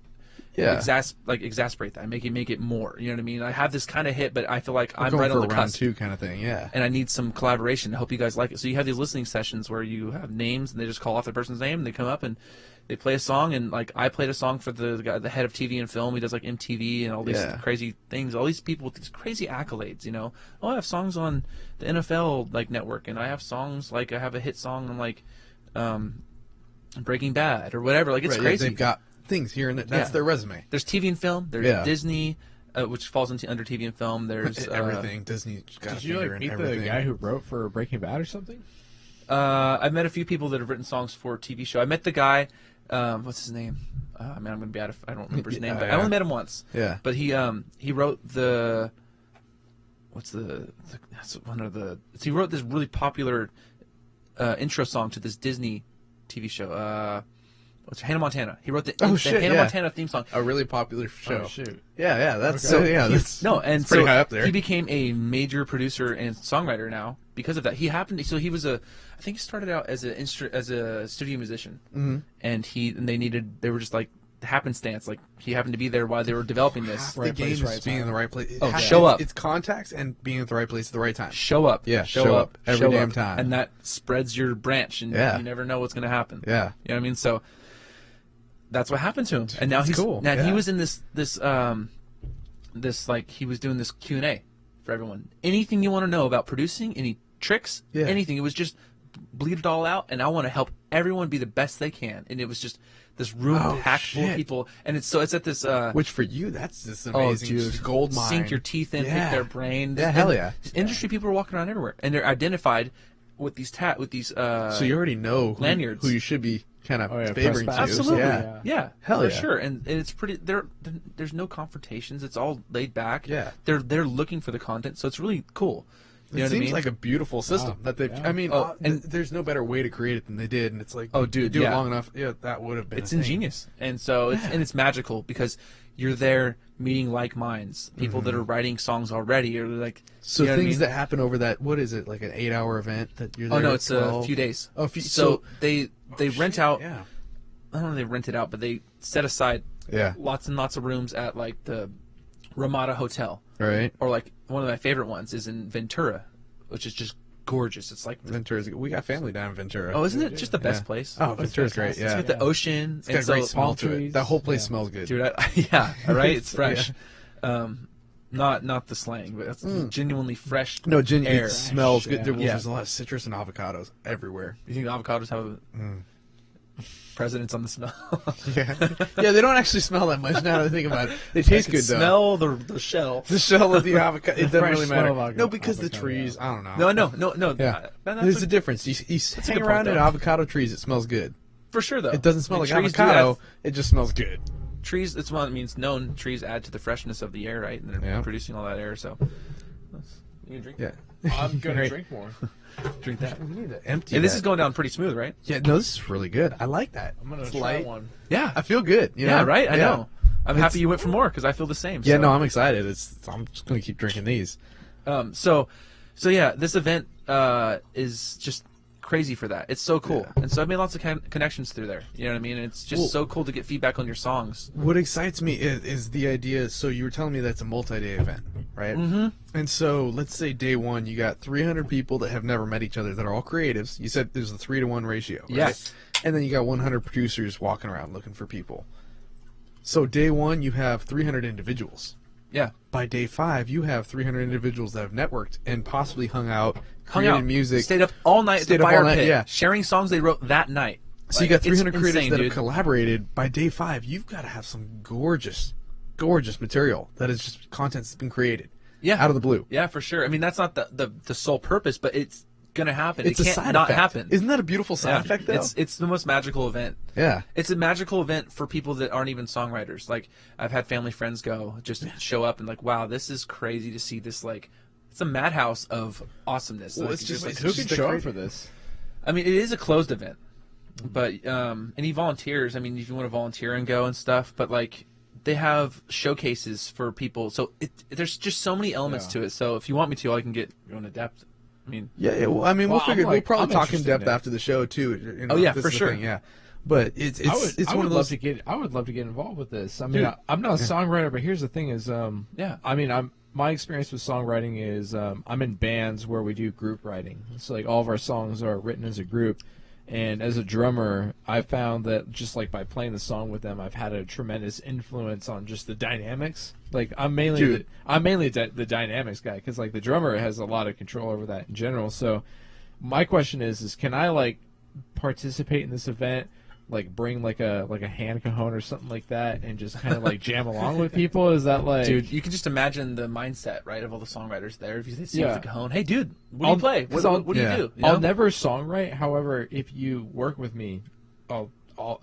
exasperate that, make it more. You know what I mean? I have this kind of hit, but I feel like I'm going right for on the a round cusp, 2 kind of thing. Yeah. and I need some collaboration. I hope you guys like it. So you have these listening sessions where you have names, and they just call off the person's name, and they come up and they play a song. And like I played a song for the guy, the head of TV and film. He does like MTV and all these Yeah. crazy things. All these people with these crazy accolades. You know, oh, I have songs on the NFL like network, and I have songs like I have a hit song on like Breaking Bad or whatever. Like it's Right, yeah, crazy. they've got things here, and that's Yeah. their resume. There's TV and film. There's Yeah. Disney, which falls under TV and film. There's Everything. Disney's got Did a you finger like in meet everything. the guy who wrote for Breaking Bad or something? I've met a few people that have written songs for a TV show. I met the guy. What's his name? Man, I'm gonna be out of. I don't remember his name. But I only met him once. Yeah. But he wrote the. What's that's one of the. He wrote this really popular intro song to this Disney TV show. What's Hannah Montana? He wrote the Hannah Montana theme song. A really popular show. Oh shoot! Yeah, that's Okay. that's No, and it's pretty so high up there. he became a major producer and songwriter now because of that. He I think he started out as a studio musician, and they were just like happenstance. Like he happened to be there while they were developing this. the Right game place, is right being in time. the right place. Oh, show up. It's contacts and being at the right place at the right time. Show up, Yeah, show show up up every show damn up. time. and that spreads your branch, and Yeah. you never know what's going to happen. Yeah. You know what I mean? So that's what happened to him, and now That's he's cool. Now he Yeah. was in this like he was doing this Q&A for everyone. Anything you want to know about producing, any tricks, Yeah. anything. It was just bleed it all out, and I want to help everyone be the best they can. And it was just this room Oh, packed full of shit. people, and it's at this. Which for you, that's just Oh, amazing. dude. Just gold mine. Sink your teeth in, Yeah. pick their brain. Yeah, hell And yeah. Industry people are walking around everywhere, and they're identified with these So you already know lanyards. who you should be kind of Oh, yeah, favoring press to. back. Absolutely, Yeah. yeah, Hell for yeah. sure, and it's pretty. There's no confrontations. It's all laid back. Yeah. they're looking for the content, so it's really cool. You know It what I seems mean? like a beautiful system Wow. that they've. Yeah. I mean, Oh, and- there's no better way to create it than they did, and it's like, Oh, you dude, do yeah. it long enough, yeah, that would have been. It's a thing. ingenious, and so it's magical because you're there meeting like minds, people that are writing songs already, or like So you know what I things mean? that happen over that, what is it, like an 8-hour event that you're there? Oh no, at it's a 12? few days. Oh, so they rent shit, out. Yeah. I don't know if they rent it out, but they set aside Yeah. lots and lots of rooms at like the Ramada Hotel, Right. or like one of my favorite ones is in Ventura, which is just gorgeous. It's like Ventura's. We got family down in Ventura. oh, isn't it just the best Yeah. place? Oh, Ventura's great. fantastic. It's Yeah. got the ocean. It's got a and great so- smell palm to it. trees. That whole place Yeah. smells good. dude. Yeah, all right, it's fresh. Yeah. Not the slang, but that's genuinely fresh. No, air. it smells good. Yeah. There's a lot of citrus and avocados everywhere. You think the avocados have presidents on the smell? Yeah. Yeah, they don't actually smell that much now that I think about it. They taste good, though. Smell the shell. The shell of the avocado. It doesn't fresh really smell matter. of avocado- No, because the avocado, trees, yeah. I don't know. No. Yeah. That's There's a- a difference. You a hang good around point, at though. avocado trees, it smells good. for sure though. It doesn't smell And like trees do avocado. add- It just smells good. trees. It's one that means known. Trees add to the freshness of the air, right? And they're Yeah. producing all that air. So you can drink. Yeah. I'm gonna Great. drink more. Drink that. We need to empty And this that. is going down pretty smooth, right? Yeah, no, this is really good. I like that. I'm gonna It's try light. one. Yeah. I feel good. You Yeah. know? Right. I Yeah. know. I'm happy you went for more because I feel the same. Yeah, so. no, I'm excited. I'm just gonna keep drinking these. So yeah, this event is just crazy for that. It's so cool, Yeah. and so I've made lots of connections through there. You know what I mean? And it's just Well- so cool to get feedback on your songs. What excites me is the idea. So you were telling me that's a multi-day event, right? Mm-hmm. And so let's say day one, you got 300 people that have never met each other that are all creatives. You said there's a 3-to-1 ratio, right? Yes. And then you got 100 producers walking around looking for people. So day one, you have 300 individuals. Yeah. By day 5, you have 300 individuals that have networked and possibly hung out, created music, stayed up all night at the stayed up all fire night, pit, yeah. sharing songs they wrote that night. So Like, you got it's 300 creators insane, that dude. have collaborated. By day 5, you've got to have some gorgeous, gorgeous material that is just content that's been created. Yeah. Out of the blue. Yeah, for sure. I mean, that's not the sole purpose, but it's gonna happen. It's it a can't side not effect. happen. Isn't that a beautiful side Yeah. effect, though? It's the most magical event. Yeah. It's a magical event for people that aren't even songwriters. Like, I've had family friends go, just show up and like, wow, this is crazy to see this, like, it's a madhouse of awesomeness. Well, Like, it's just like, Who can the show up great- for this? I mean, it is a closed event, but any volunteers, I mean, if you want to volunteer and go and stuff, but like, they have showcases for people. So there's just so many elements Yeah. to it. So if you want me to, I can get go into depth. I mean, Yeah, well, I mean, Well, we'll probably I'm talk in interested depth in it. after the show, too. You know, Oh, yeah, this for is the sure. thing, yeah. But it's I would one of love those... to get. I would love to get involved with this. I mean, Dude. I'm not a songwriter, but here's the thing: is Yeah. I mean, my experience with songwriting is I'm in bands where we do group writing. So like all of our songs are written as a group, and as a drummer, I found that just like by playing the song with them, I've had a tremendous influence on just the dynamics. Like I'm mainly Dude. the dynamics guy because like the drummer has a lot of control over that in general. So my question is can I like participate in this event? Like bring like a hand cajon or something like that, and just kind of like jam along with people. Is that like, dude, you can just imagine the mindset, right, of all the songwriters there. If you see Yeah. with the cajon, hey, dude, what do I'll- you play? 'cause What do yeah. you do? You I'll know? never songwrite. However, if you work with me, I'll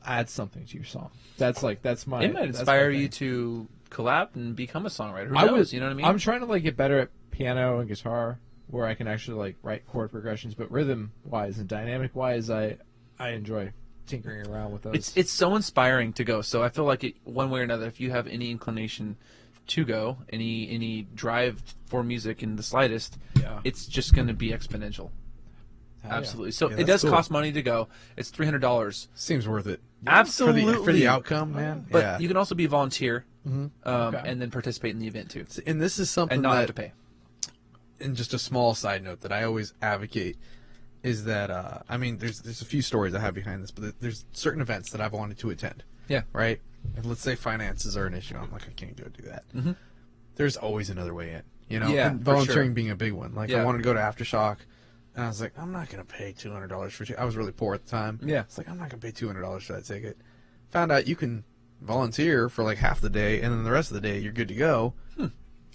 add something to your song. That's my. It might that's my inspire you thing. to collab and become a songwriter. Who I knows? was. You know what I mean? I'm trying to like get better at piano and guitar, where I can actually like write chord progressions. But rhythm wise and dynamic wise, I enjoy tinkering around with those. It's so inspiring to go. So I feel like one way or another, if you have any inclination to go, any drive for music in the slightest, Yeah. it's just going to be exponential. Hell yeah. Absolutely. So Yeah, it that's does cool. cost money to go. It's $300. Seems worth it. Absolutely. For the outcome, man. But yeah. you can also be a volunteer Okay. and then participate in the event too, And this is something and not that... have to pay. And just a small side note that I always advocate is that I mean there's a few stories I have behind this, but there's certain events that I've wanted to attend. Yeah. Right. And let's say finances are an issue. I'm like I can't go do that. Mm-hmm. There's always another way in. You know. Yeah, And for volunteering sure. being a big one. Like Yeah. I wanted to go to Aftershock, and I was like I'm not gonna pay $200 for. I was really poor at the time. Yeah. It's like I'm not gonna pay $200 for that ticket. Found out you can volunteer for like half the day, and then the rest of the day you're good to go.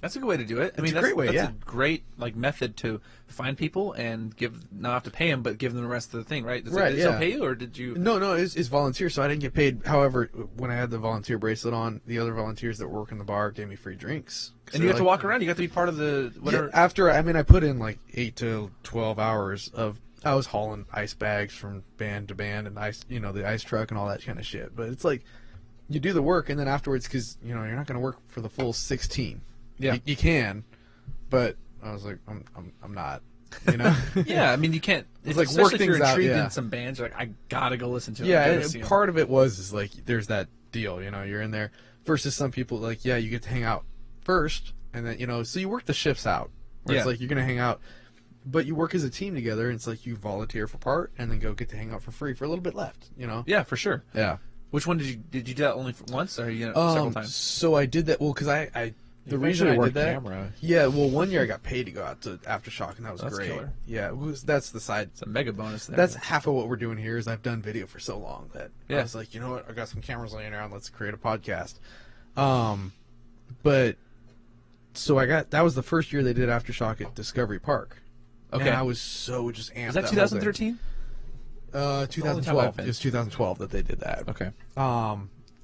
That's a good way to do it. I mean, a that's great way, that's yeah. a great like method to find people and not have to pay them, but give them the rest of the thing, right? Right, Did yeah. they pay you, or did you? No, it's volunteer, so I didn't get paid. However, when I had the volunteer bracelet on, the other volunteers that work in the bar gave me free drinks. And you got to walk around. You got to be part of the whatever. Yeah, after, I mean, I put in like 8 to 12 hours of, I was hauling ice bags from band to band and ice, you know, the ice truck and all that kind of shit. But it's like, you do the work and then afterwards, because, you know, you're not going to work for the full 16. Yeah. You can, but I was like, I'm not, you know? Yeah, I mean, you can't. It's like especially work if you're things out, intrigued yeah. in some bands. You're like, I gotta go listen to it. Yeah, I gotta and see 'em. part of it is like there's that deal, you know, you're in there versus some people like, yeah, you get to hang out first and then, you know, so you work the shifts out where Yeah. it's like you're going to hang out, but you work as a team together and it's like you volunteer for part and then go get to hang out for free for a little bit left, you know? Yeah, for sure. Yeah. Which one did you do that only once or several times? So I did that, well, because the You've reason actually I worked did that, camera. yeah, well, one year I got paid to go out to Aftershock and that was That's great. killer. Yeah, that's the side. It's a mega bonus there. That's half of what we're doing here is I've done video for so long that I Yeah. was like, you know what, I got some cameras laying around, let's create a podcast. But so that was the first year they did Aftershock at Discovery Park. Okay. And I was so just amped. Was that whole day. 2013? 2012. I've It was 2012 that they did that. Okay.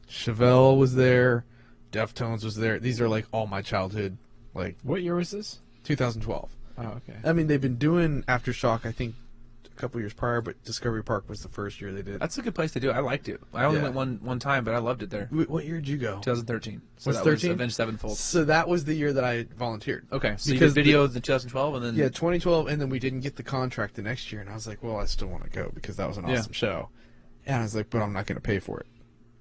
Chevelle was there, Deftones was there. These are like all my childhood, like What year was this? 2012. Oh, okay. I mean, they've been doing Aftershock, I think, a couple years prior, but Discovery Park was the first year they did. That's a good place to do it. I liked it. I only Yeah. went one time, but I loved it there. What year did you go? 2013. So Was that 13? was Avenged Sevenfold. So that was the year that I volunteered. Okay, so Because you did video in 2012, and then Yeah, 2012, and then we didn't get the contract the next year, and I was like, well, I still want to go because that was an Yeah. awesome show. And I was like, but I'm not going to pay for it.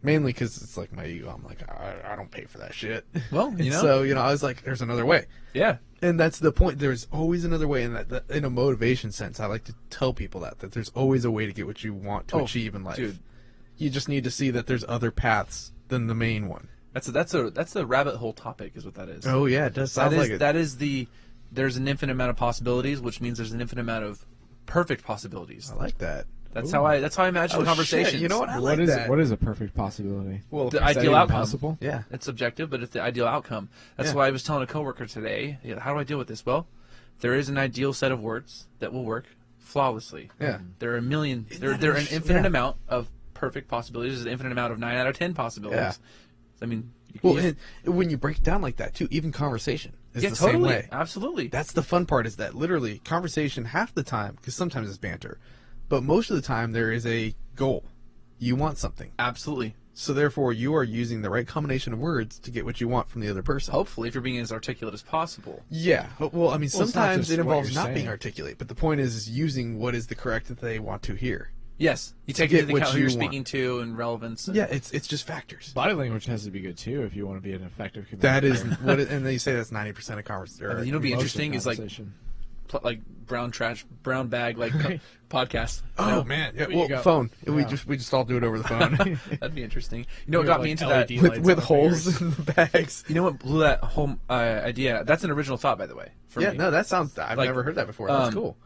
Mainly because it's like my ego. I'm like, I don't pay for that shit. Well, you And know. so, you know, I was like, there's another way. yeah, And that's the point. There's always another way. And that in a motivation sense, I like to tell people that there's always a way to get what you want to Oh, achieve in life. dude. You just need to see that there's other paths than the main one. That's a rabbit hole topic, is what that is. Oh yeah, it does sound like it. That is the. There's an infinite amount of possibilities, which means there's an infinite amount of perfect possibilities. I like that. That's how I imagine the conversations. Shit, you know what? I What like is that. what is a perfect possibility? Well, The Is that ideal even outcome. possible? yeah. It's subjective, but it's the ideal outcome. That's Yeah. why I was telling a coworker today, how do I deal with this? Well, there is an ideal set of words that will work flawlessly. Yeah. There are a million. There are an infinite amount of perfect possibilities. There's an infinite amount of 9 out of 10 possibilities. Yeah. I mean, Well, and when you break it down like that too, even conversation is the totally, same way. absolutely. That's the fun part, is that literally conversation half the time, because sometimes it's banter, but most of the time there is a goal. You want something. Absolutely. So therefore you are using the right combination of words to get what you want from the other person. Hopefully, if you're being as articulate as possible. Yeah. Well, I mean, Well, it's not sometimes just it what involves you're not being saying. articulate, but the point is using what is the correct that they want to hear. Yes, you take get into what account who you're you want. speaking to and relevance. And Yeah, it's just factors. Body language has to be good too if you want to be an effective That is communicator. what, and then you say that's 90% of conversation. You know, what'd be Most of interesting is like conversation. brown bag podcast. Oh You know? man, yeah. you Well, go. phone. We Yeah. just all do it over the phone That'd be interesting. You know what You got have, me like, into LED that? lights with on the holes fingers. in the bags. You know what blew that whole idea? That's an original thought, by the way. For Yeah, me. no, that sounds. I've Like, never heard that before. That's cool.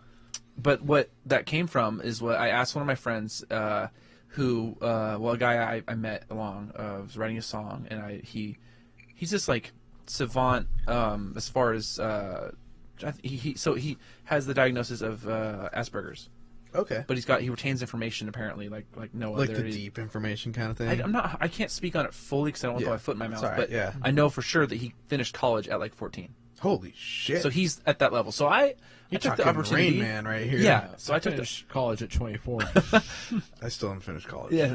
But what that came from is what I asked one of my friends, a guy I met along was writing a song, and he's just like savant as far as he has the diagnosis of Asperger's, Okay. but he retains information apparently like no Like other. the deep information kind of thing. I can't speak on it fully because I don't want to Yeah. put my foot in my mouth, It's all right, but yeah. I know for sure that he finished college at like 14. Holy shit. So he's at that level. So I You're took the talking opportunity. Rain Man right here. Yeah. So I I took the finished college at 24. I still haven't finished college. yeah.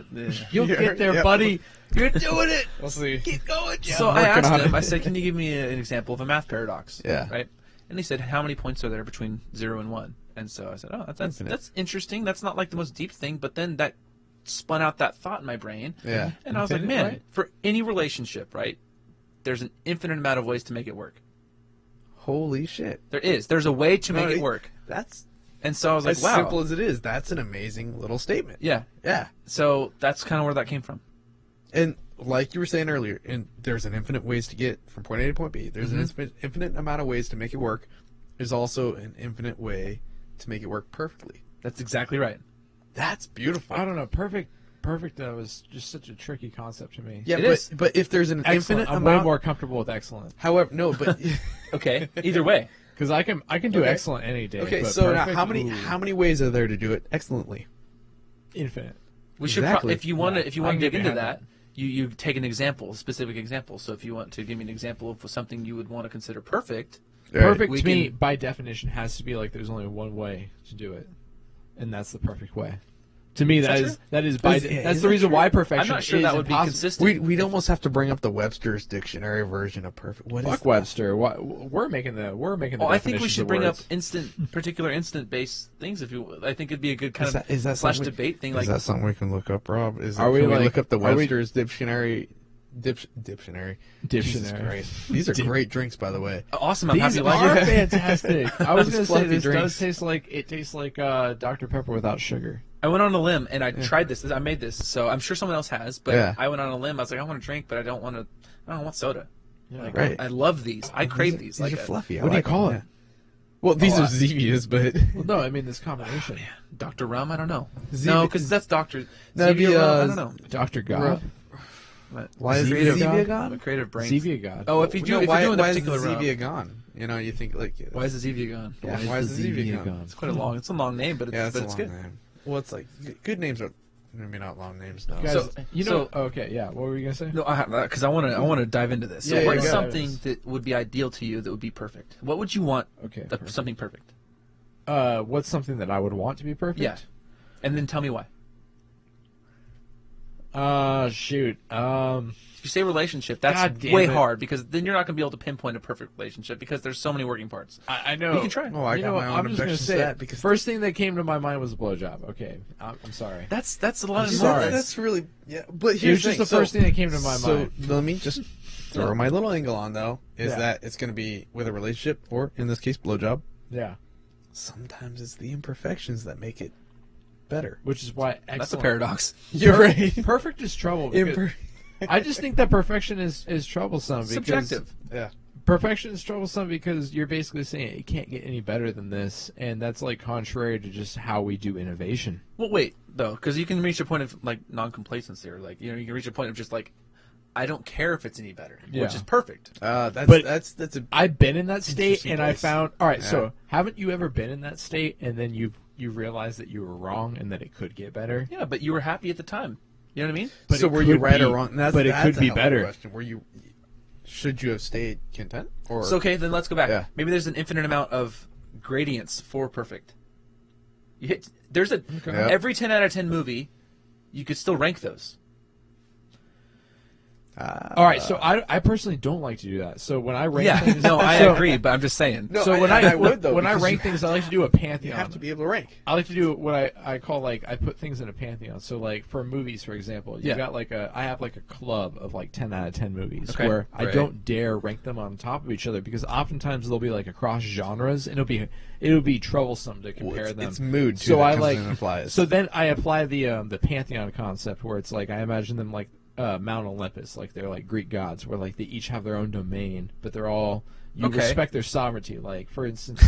You'll Yeah, get there, yeah. buddy. You're doing it. We'll see. Keep going, Joe. So I'm I working asked on him. it. I said, "Can you give me an example of a math paradox?" Yeah. Right. And he said, "How many points are there between 0 and 1?" And so I said, "Oh, Infinite. that's interesting. That's not like the most deep thing, but then that spun out that thought in my brain." Yeah. And I was like, Infinite, "Man, right? for any relationship, right? There's an infinite amount of ways to make it work. Holy shit. There is. There's a way to make No, it work." That's And so I was like, as "Wow." simple as it is. That's an amazing little statement. Yeah. Yeah. So that's kind of where that came from. And like you were saying earlier, and there's an infinite ways to get from point A to point B. There's an infinite amount of ways to make it work. There's also an infinite way to make it work perfectly. That's exactly right. That's beautiful. I don't know. Perfect was just such a tricky concept to me. Yeah, It but is. but if there's an Excellent. infinite I'm way amount, more comfortable with excellent however, no, but Okay. Either way. because I can do Okay. excellent any day. okay. but So now, perfect, ooh, how many ways are there to do it excellently? infinite? We should Exactly. if you want to Yeah, if you I want to can dig get into behind that, you take an example, a specific example. So if you want to give me an example of something you would want to consider perfect, Perfect We to me, can- by definition, has to be like there's only one way to do it, and that's the perfect way. To me, that that is by Is- yeah, that's is the that reason true? why perfection. I'm not sure is that would be impossible. consistent. We'd almost have to bring up the Webster's dictionary version of perfect. What is Fuck that? Webster. We're making the Oh, I think we definitions should of bring up words. particular instant based things. If you, I think it'd be a good kind Is that slash something debate thing. Is Like, that something we can look up, Rob? Are we can we like- look up the are we- Webster's dictionary? Dictionary. Jesus Dictionary. Christ. These are great drinks, by the way. awesome! I'm happy These you like are it. fantastic. I was going to say Fluffy this drinks. does taste like Dr Pepper without sugar. I went on a limb and I tried this. I made this, so I'm sure someone else has. But Yeah. I went on a limb. I was like, I want to drink, but I don't want soda. Yeah. Like, Right. I love these. I crave these. These Like are fluffy. I What do you like call them, it? yeah. Well, these Oh, are Zevias, but Well, no, I mean this combination. Dr. Rum. I don't know. Zevi- No, because that's Dr. That'd be, Zevia Rum, I don't know. Dr God. What? why is Zevia Zevia gone? gone? I'm a creative brain. Zevia God. Oh, if you do, No, if why, you're doing the why is particular the rum. Zevia gone? You know, you think like Why is the Zevia gone? Yeah, why is the Zevia gone? It's quite a long. It's a long name, but it's Yeah, that's but a it's long good. name. Well, it's like good names are maybe not long names. No. Guys, So- you know. Okay, yeah. What were you gonna say? No, because I want to dive into this. So, Yeah, what yeah, is go. something that would be ideal to you that would be perfect? What would you want? Okay. Something perfect. What's something that I would want to be perfect? Yeah. And then tell me why. Shoot. If you say relationship, that's God damn way it. hard because then you're not going to be able to pinpoint a perfect relationship because there's so many working parts. I know. You can try. Oh, I You got know, my own I'm just gonna objections say to that because first thing that came to my mind was a blowjob. Okay, I'm sorry. That's a lot of sorry. That's really yeah. But It here's was just the thing. first thing that came to my So mind. let me just throw my little angle on though. Is Yeah. that it's going to be with a relationship or in this case blowjob. Yeah, Sometimes it's the imperfections that make it better. which is why excellent. That's a paradox. You're right. Perfect is trouble. Because, I just think that perfection is troublesome because Subjective. Yeah. perfection is troublesome because you're basically saying it can't get any better than this, and that's like contrary to just how we do innovation. Well, wait though, because you can reach a point of like non-complacency, or like you can reach a point of just like, I don't care if it's any better, Yeah. which is perfect. That's a I've been in that state, Interesting and I place. found all right. Yeah. So, haven't you ever been in that state, and then you realized that you were wrong and that it could get better? Yeah, but you were happy at the time. You know what I mean? But so it were you could right be- or wrong? That's, but it that's could a be hell of a better. question. Should you have stayed content? Or So okay, then let's go back. Yeah. Maybe there's an infinite amount of gradients for perfect. There's Yeah. every 10 out of 10 movie, you could still rank those. All right. So I personally don't like to do that. So when I rank Yeah, things, no, I so- agree, but I'm just saying. No, So when I would, though, when I because rank you things, I like to do a you pantheon. have to be able to rank. I like to do what I call like I put things in a pantheon. So like for movies, for example, you Yeah. got like I have like a club of like 10 out of 10 movies Okay. where I Right. don't dare rank them on top of each other because oftentimes they'll be like across genres and it'll be troublesome to compare them. It's mood too. So that I comes like in and applies. so then I apply the pantheon concept where it's like I imagine them like Mount Olympus, like they're like Greek gods, where like they each have their own domain, but they're all you Okay. respect their sovereignty. Like for instance,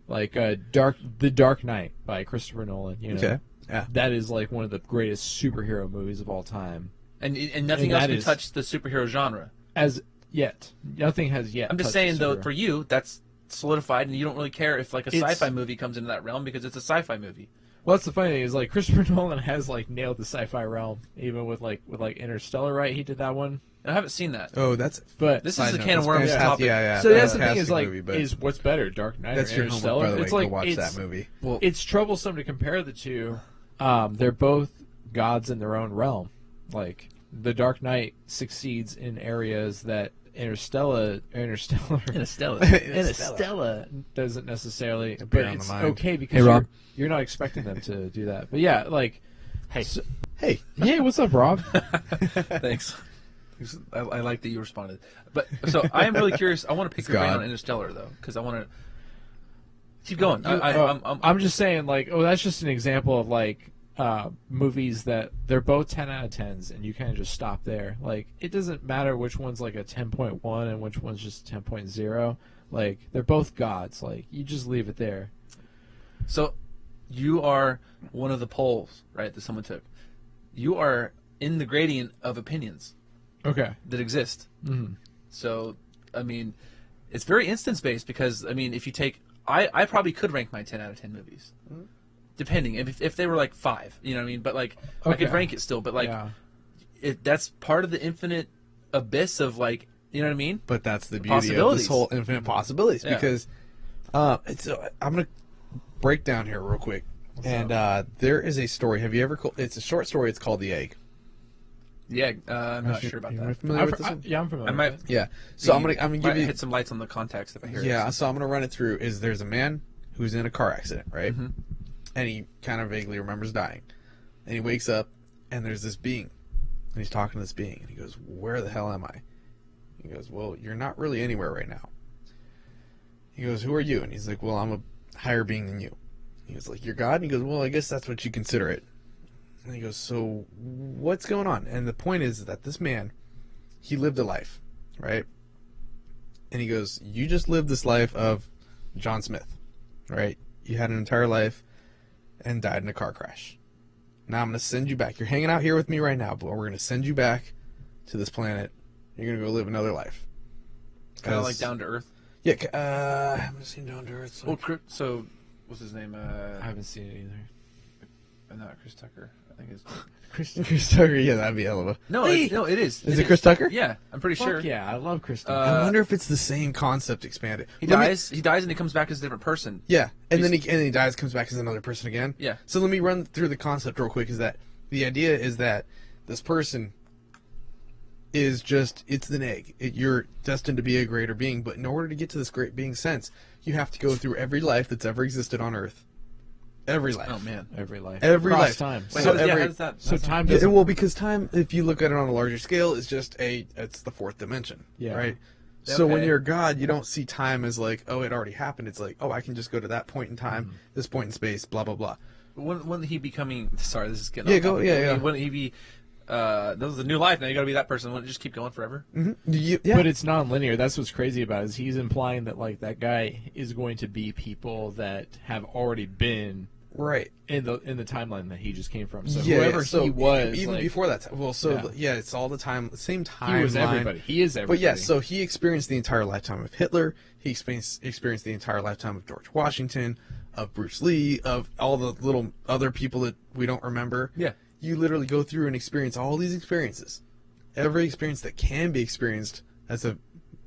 like The Dark Knight by Christopher Nolan. You know, Okay. Yeah. that is like one of the greatest superhero movies of all time. And nothing And else that can is- touch the superhero genre. As yet, nothing has yet. I'm just touched saying, the though, superhero. for you, that's solidified, and you don't really care if like a It's- sci-fi movie comes into that realm because it's a sci-fi movie. Well, that's the funny thing is like Christopher Nolan has like nailed the sci-fi realm, even with like Interstellar, right? He did that one, I haven't seen that. Oh, that's but This side is a note, can of that's worms fantastic. topic. Yeah. so that's the thing fantastic is like movie, but is what's better, Dark Knight that's or your Interstellar? homework, by the way. It's like Go watch it's, that movie. Well, It's troublesome to compare the two. They're both gods in their own realm. Like the Dark Knight succeeds in areas that Interstellar doesn't necessarily. Appear But on the it's mind. okay because Hey, Rob. you're not expecting them to do that. But yeah, like hey, Hey, hey, what's up, Rob? thanks. I like that you responded. But so I am really curious. I want to pick your brain God. on Interstellar though, because I want to keep going. I'm just saying, like, that's just an example of like movies that they're both 10 out of 10s, and you kind of just stop there. Like, it doesn't matter which one's like a 10.1 and which one's just 10.0. Like, they're both gods. Like, you just leave it there. So you are one of the polls, right, that someone took. You are in the gradient of opinions Okay. that exist. Mm-hmm. So, I mean, it's very instance-based because, I mean, if you take... I probably could rank my 10 out of 10 movies. Depending. If they were like 5, you know what I mean? But, like, I could Okay. rank it still. But, like, Yeah. that's part of the infinite abyss of, like, you know what I mean? but that's the beauty of Possibilities. this whole infinite possibilities Yeah. because I'm gonna break down here real quick. There is a story. Have you ever? It's a short story. It's called The Egg. Yeah, I'm not sure about Are you that. familiar with this one? Yeah, I'm familiar. I might... with it. Yeah. So I'm gonna give you hit some lights on the context if I hear Yeah, it. so I'm going to run it through. There's a man who's in a car accident, right? Mhm. And he kind of vaguely remembers dying. And he wakes up, and there's this being. And he's talking to this being. And he goes, where the hell am I? He goes, well, you're not really anywhere right now. He goes, who are you? And he's like, well, I'm a higher being than you. He goes, like, you're God? And he goes, well, I guess that's what you consider it. And he goes, so what's going on? And the point is that this man, he lived a life, right? And he goes, you just lived this life of John Smith, right? You had an entire life and died in a car crash. Now I'm going to send you back. You're hanging out here with me right now, but we're going to send you back to this planet. You're going to go live another life. Kind of like Down to Earth. Yeah, I haven't seen Down to Earth. Well, so what's his name? I haven't seen it either. Not Chris Tucker. I think it's... Chris Tucker, yeah, that'd be hell of a... No, no, it is. Is it Chris Tucker? Yeah, I'm pretty sure. Fuck yeah, I love Kristen. I wonder if it's the same concept expanded. He Let me- dies, and he comes back as a different person. Yeah, and then he dies, comes back as another person again. Yeah. So let me run through the concept real quick. Is that the idea is that this person is just, it's an egg. You're destined to be a greater being, but in order to get to this great being sense, you have to go through every life that's ever existed on Earth. Every life. Oh man. Every life. Every Across life. time. Wait, So how every- does that? So time Yeah, doesn't. well, because time, if you look at it on a larger scale, is just it's the fourth dimension. Yeah. Right? So when Okay. you're God, you don't see time as like, oh, it already happened. It's like, oh, I can just go to that point in time, this point in space, blah, blah, blah. Wouldn't he becoming? Sorry, this is getting. Yeah, off go- topic. yeah, yeah. Wouldn't he be this is a new life now. You got to be that person. Wouldn't it just keep going forever? Yeah. But it's non-linear. That's what's crazy about it. Is he's implying that like that guy is going to be people that have already been right in the timeline that he just came from. So yeah, whoever so he was, even like, before that. Well, so yeah, it's all the same timeline. he was everybody. He is everybody. But yeah, so he experienced the entire lifetime of Hitler. He experienced the entire lifetime of George Washington, of Bruce Lee, of all the little other people that we don't remember. Yeah. You literally go through and experience all these experiences. Every experience that can be experienced as a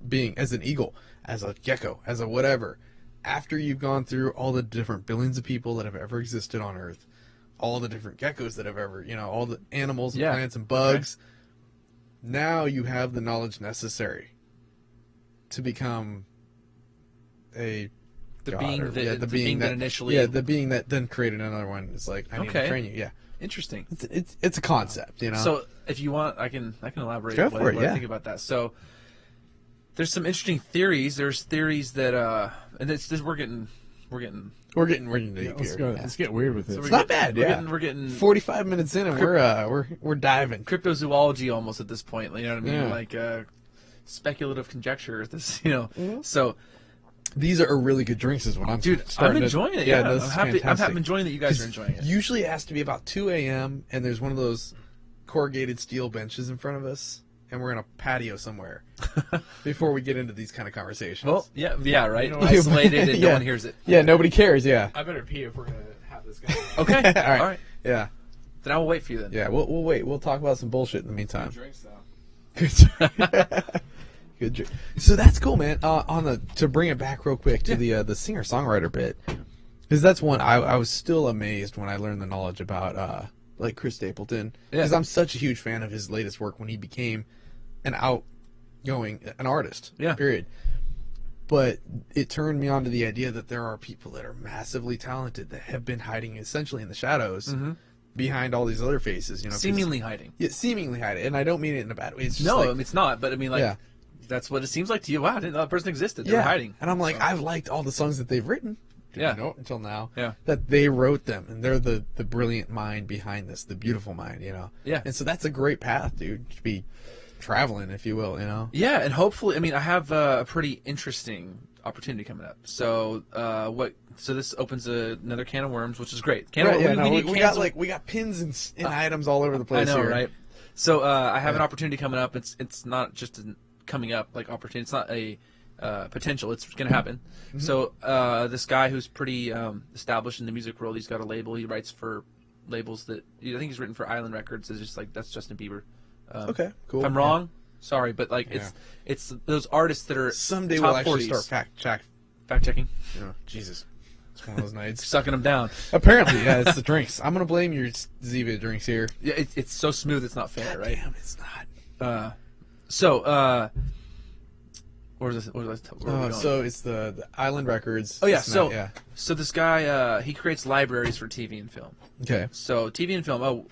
being, as an eagle, as a gecko, as a whatever. After you've gone through all the different billions of people that have ever existed on Earth, all the different geckos that have ever, all the animals and plants and bugs, now you have the knowledge necessary to become the being that initially. Yeah, the being that then created another one. It's like, I need to train you. Yeah. Interesting. It's a concept, So if you want, I can elaborate Go what for it, I think about that. So there's some interesting theories. There's theories that and we're getting deep let's here. go. Yeah. Let's get weird with it. So It's not bad. We're getting 45 minutes in and we're diving. cryptozoology almost at this point. You know what I mean? Yeah. Like speculative conjecture. So These are really good drinks, is what I'm dude, starting I'm to- enjoying it. Yeah, Yeah, this I'm is happy. fantastic. I'm enjoying that you guys are enjoying it. Usually it has to be about 2 a.m. and there's one of those corrugated steel benches in front of us, and we're in a patio somewhere before we get into these kind of conversations. Well, yeah, right. You know, Isolated and no Yeah. one hears it. Yeah, nobody cares. Yeah. I better pee if we're gonna have this guy. Okay, All right. Yeah. Then I will wait for you then. Yeah. We'll wait. We'll talk about some bullshit in the meantime. Drinks though. Good drink. So that's cool, man. To bring it back real quick to the singer songwriter bit, because that's one I was still amazed when I learned the knowledge about like Chris Stapleton, because I'm such a huge fan of his latest work when he became an artist. Yeah. Period. But it turned me on to the idea that there are people that are massively talented that have been hiding essentially in the shadows behind all these other faces. 'Cause- Seemingly hiding. Yeah, seemingly hiding, and I don't mean it in a bad way. It's just No, like, it's not. But I mean, like, Yeah. that's what it seems like to you. Wow, I didn't know that person existed. They were hiding. And I'm like, I've liked all the songs that they've written. Didn't know it until now. Yeah. That they wrote them, and they're the brilliant mind behind this, the beautiful mind, Yeah. And so that's a great path, dude, to be traveling, if you will, Yeah, and hopefully, I mean, I have a pretty interesting opportunity coming up. So, So this opens another can of worms, which is great. We got pins and items all over the place. I know, here. right? So I have an opportunity coming up. It's not just a coming up like opportunity. It's not a potential. It's going to happen. Mm-hmm. So this guy who's pretty established in the music world, he's got a label. He writes for labels that I think he's written for Island Records. It's just like that's Justin Bieber. Okay, cool. If I'm wrong, sorry, but like it's those artists that are Someday top we'll actually 40s. start fact checking, Jesus, it's one of those nights. sucking them down. Apparently, yeah, it's the drinks. I'm gonna blame your Zevia drinks here. Yeah, it's so smooth. It's not fair, right? Damn, it's not. Where was this? Where we going? So it's the Island Records. Oh yeah, It's so not- so this guy he creates libraries for TV and film. okay. So TV and film.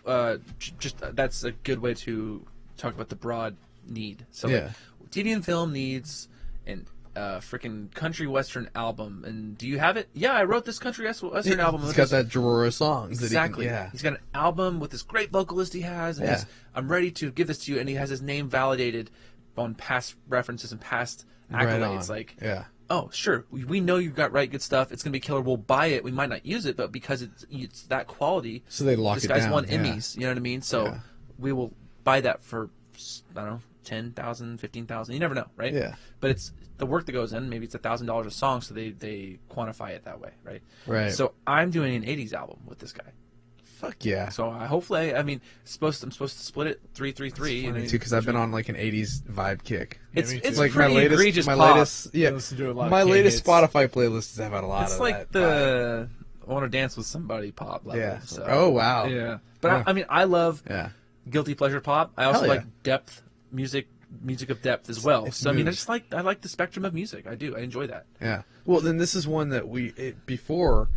Just that's a good way to talk about the broad need. So like, TV and film needs an freaking country western album. And do you have it? Yeah, I wrote this country western album. He's got that drawer of songs. Exactly. That he can, He's got an album with this great vocalist he has. And I'm ready to give this to you. And he has his name validated on past references and past accolades. Like, oh, sure, we know you've got good stuff. It's gonna be killer. We'll buy it. We might not use it, but because it's that quality, so they lock this it guy's down. won Emmys. You know what I mean? So we will buy that for I don't know, 10,000, 15,000. You never know, right? Yeah. But it's the work that goes in. Maybe it's $1,000 a song, so they quantify it that way, right? Right. So I'm doing an '80s album with this guy. Fuck yeah. So hopefully, I mean, I'm supposed to split it 3-3-3. Funny too, because I've been on like an '80s vibe kick. It's like pretty egregious my pop. latest, Listen to a lot of my latest hits. Spotify playlists have had a lot It's of like that. the I want to dance with somebody pop level. Yeah. So, Oh, wow. Yeah. But I mean, I love Yeah. guilty pleasure pop. I also Hell yeah. like depth music of depth as well. It's So I mean, smooth. I like the spectrum of music. I do. I enjoy that. Yeah. Well, then this is one that before.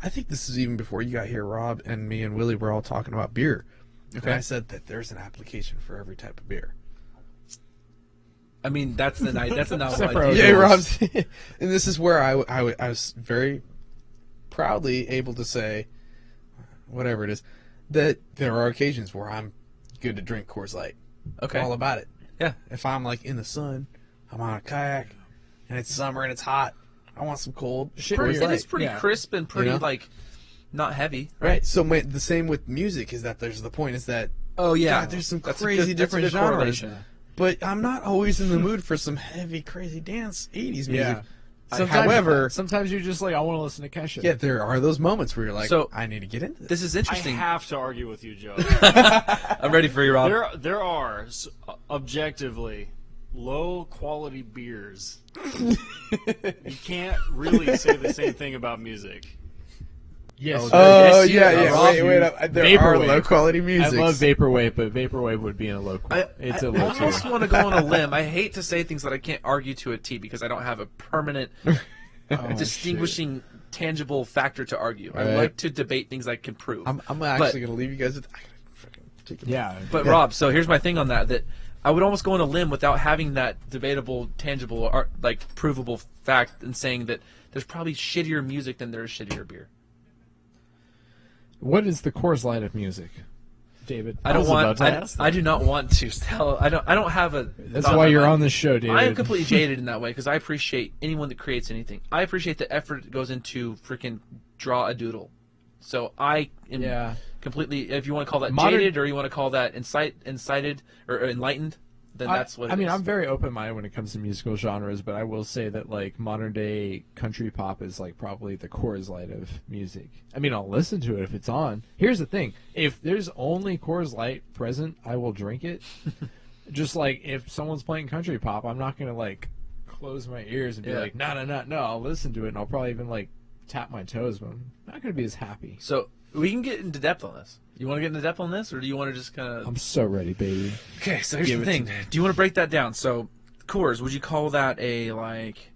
I think this is even before you got here. Rob and me and Willie were all talking about beer. Okay. And I said that there's an application for every type of beer. I mean, that's the night. That's the novel. Except for idea. Yeah, Rob's. Rob's. And this is where I was very proudly able to say, whatever it is, that there are occasions where I'm good to drink Coors Light. Okay. I'm all about it. Yeah. If I'm like in the sun, I'm on a kayak, and it's summer and it's hot, I want some cold Coors It Light. is pretty crisp and pretty like not heavy. Right. So the same with music is that there's the point is that God, there's some crazy different genres. But I'm not always in the mood for some heavy, crazy dance 80s music. Yeah. However, sometimes you're just like, I want to listen to Kesha. yeah, there are those moments where you're like, So, I need to get into this. This is I interesting. have to argue with you, Joe. I'm ready for you, Rob. There are objectively low quality beers. You can't really say the same thing about music. Yes. Oh, Yes, yeah, you- yeah. Rob, Wait. There are Vaporwave. low quality I music. love Vaporwave, but Vaporwave would be in a low quality. It's a I low tier. almost want to go on a limb. I hate to say things that I can't argue to a T because I don't have a permanent distinguishing tangible factor to argue. I Right. like to debate things I can prove. I'm actually going to leave you guys with. Yeah. But Rob, so here's my thing on that I would almost go on a limb without having that debatable, tangible, or like provable fact and saying that there's probably shittier music than there is shittier beer. What is the Coors Light of music, David? I don't was want. about to ask I do not want to tell. I don't have a. That's thought why in you're my on mind. this show, David. I am completely jaded in that way because I appreciate anyone that creates anything. I appreciate the effort that goes into freaking draw a doodle. So I am completely. If you want to call that jaded or you want to call that incited or enlightened, then that's what. I mean, is. I'm very open-minded when it comes to musical genres, but I will say that like modern-day country pop is like probably the Coors Light of music. I mean, I'll listen to it if it's on. Here's the thing: if there's only Coors Light present, I will drink it. Just like if someone's playing country pop, I'm not gonna like close my ears and be like, no. I'll listen to it, and I'll probably even like tap my toes, but I'm not gonna be as happy. So we can get into depth on this. You want to get into depth on this, or do you want to just kind of? I'm so ready, baby. Okay, so here's Give the it thing. to me. Do you want to break that down? So, Coors, would you call that a like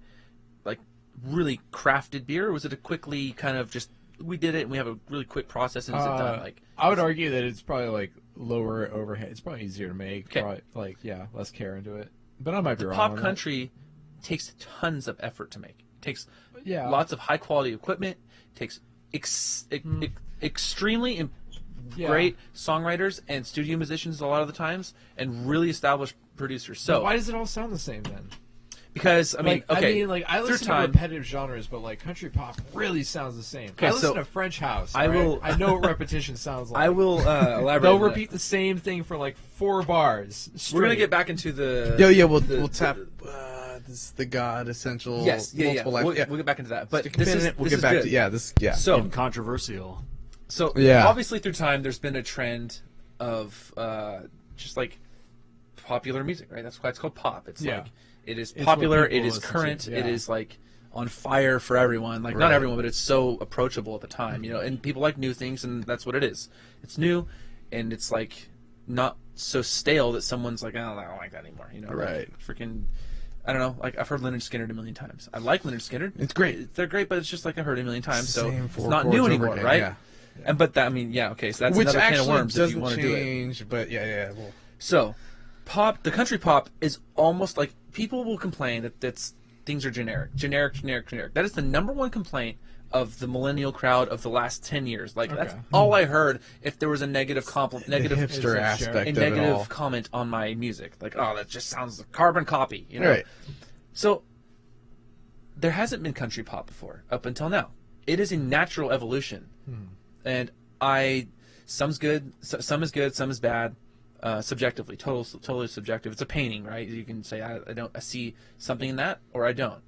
really crafted beer, or was it a quickly kind of just we did it and we have a really quick process and is it done? Like I would argue that it's probably like lower overhead. It's probably easier to make. Okay. Probably, like less care into it. But I might be wrong. pop on that. country takes tons of effort to make. It takes Yeah. lots of high quality equipment. It takes extremely great songwriters and studio musicians a lot of the times, and really established producers. So Why does it all sound the same then? because I mean, I through listen to time- repetitive genres, but like country pop really sounds the same. Okay, I listen so to French house. I right? will- I know what repetition sounds like. I will elaborate. They'll on that. repeat the same thing for like 4 bars. We're gonna straight. get back into the. We'll tap. This is the God essential. Yes, multiple life. We'll get back into that. But Stick a this pin is in it, we'll this get is back good. to So Controversial. So Yeah. obviously through time, there's been a trend of just like popular music, right? That's why it's called pop. It's Yeah. like it is It's popular, what it people is listen to, current, yeah. it is like on fire for everyone. Like not Right. everyone, but it's so approachable at the time, you know. And people like new things, and that's what it is. It's new, and it's like not so stale that someone's like, oh, I don't like that anymore, you know? Right. Like, freaking. I don't know. Like I've heard Leonard Skinner a million times. I like Leonard Skinner. It's great. They're great, but it's just like I heard it a million times. It's the So same it's four not chords new over anymore, again, right? yeah. And but that I mean, yeah, okay. So that's Which another can of actually worms if you doesn't want to do it. change, but yeah. Well, So, pop, the country pop is almost like people will complain that things are generic. That is the number one complaint of the millennial crowd of the last 10 years. Like that's all I heard. If there was a negative the negative hipster a aspect a of it negative all. comment on my music, like oh that just sounds like carbon copy, you know. Right. So there hasn't been country pop before up until now. It is a natural evolution, and some's good, some is good, some is bad, subjectively, totally subjective. It's a painting, right? You can say I see something in that, or I don't,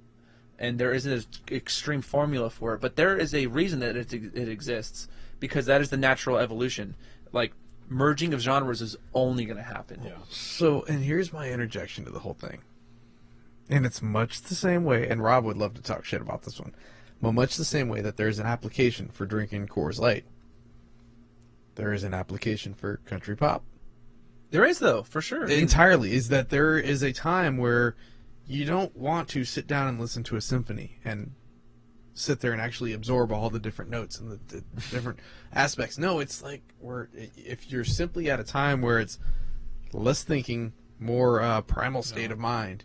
and there isn't an extreme formula for it. But there is a reason that it exists, because that is the natural evolution. Like merging of genres is only going to happen. Yeah. So, and here's my interjection to the whole thing. And it's much the same way, and Rob would love to talk shit about this one, but much the same way that there's an application for drinking Coors Light, there is an application for country pop. There is though, for sure. Entirely, is that there is a time where you don't want to sit down and listen to a symphony and sit there and actually absorb all the different notes and the different aspects. No, it's like if you're simply at a time where it's less thinking, more primal state of mind,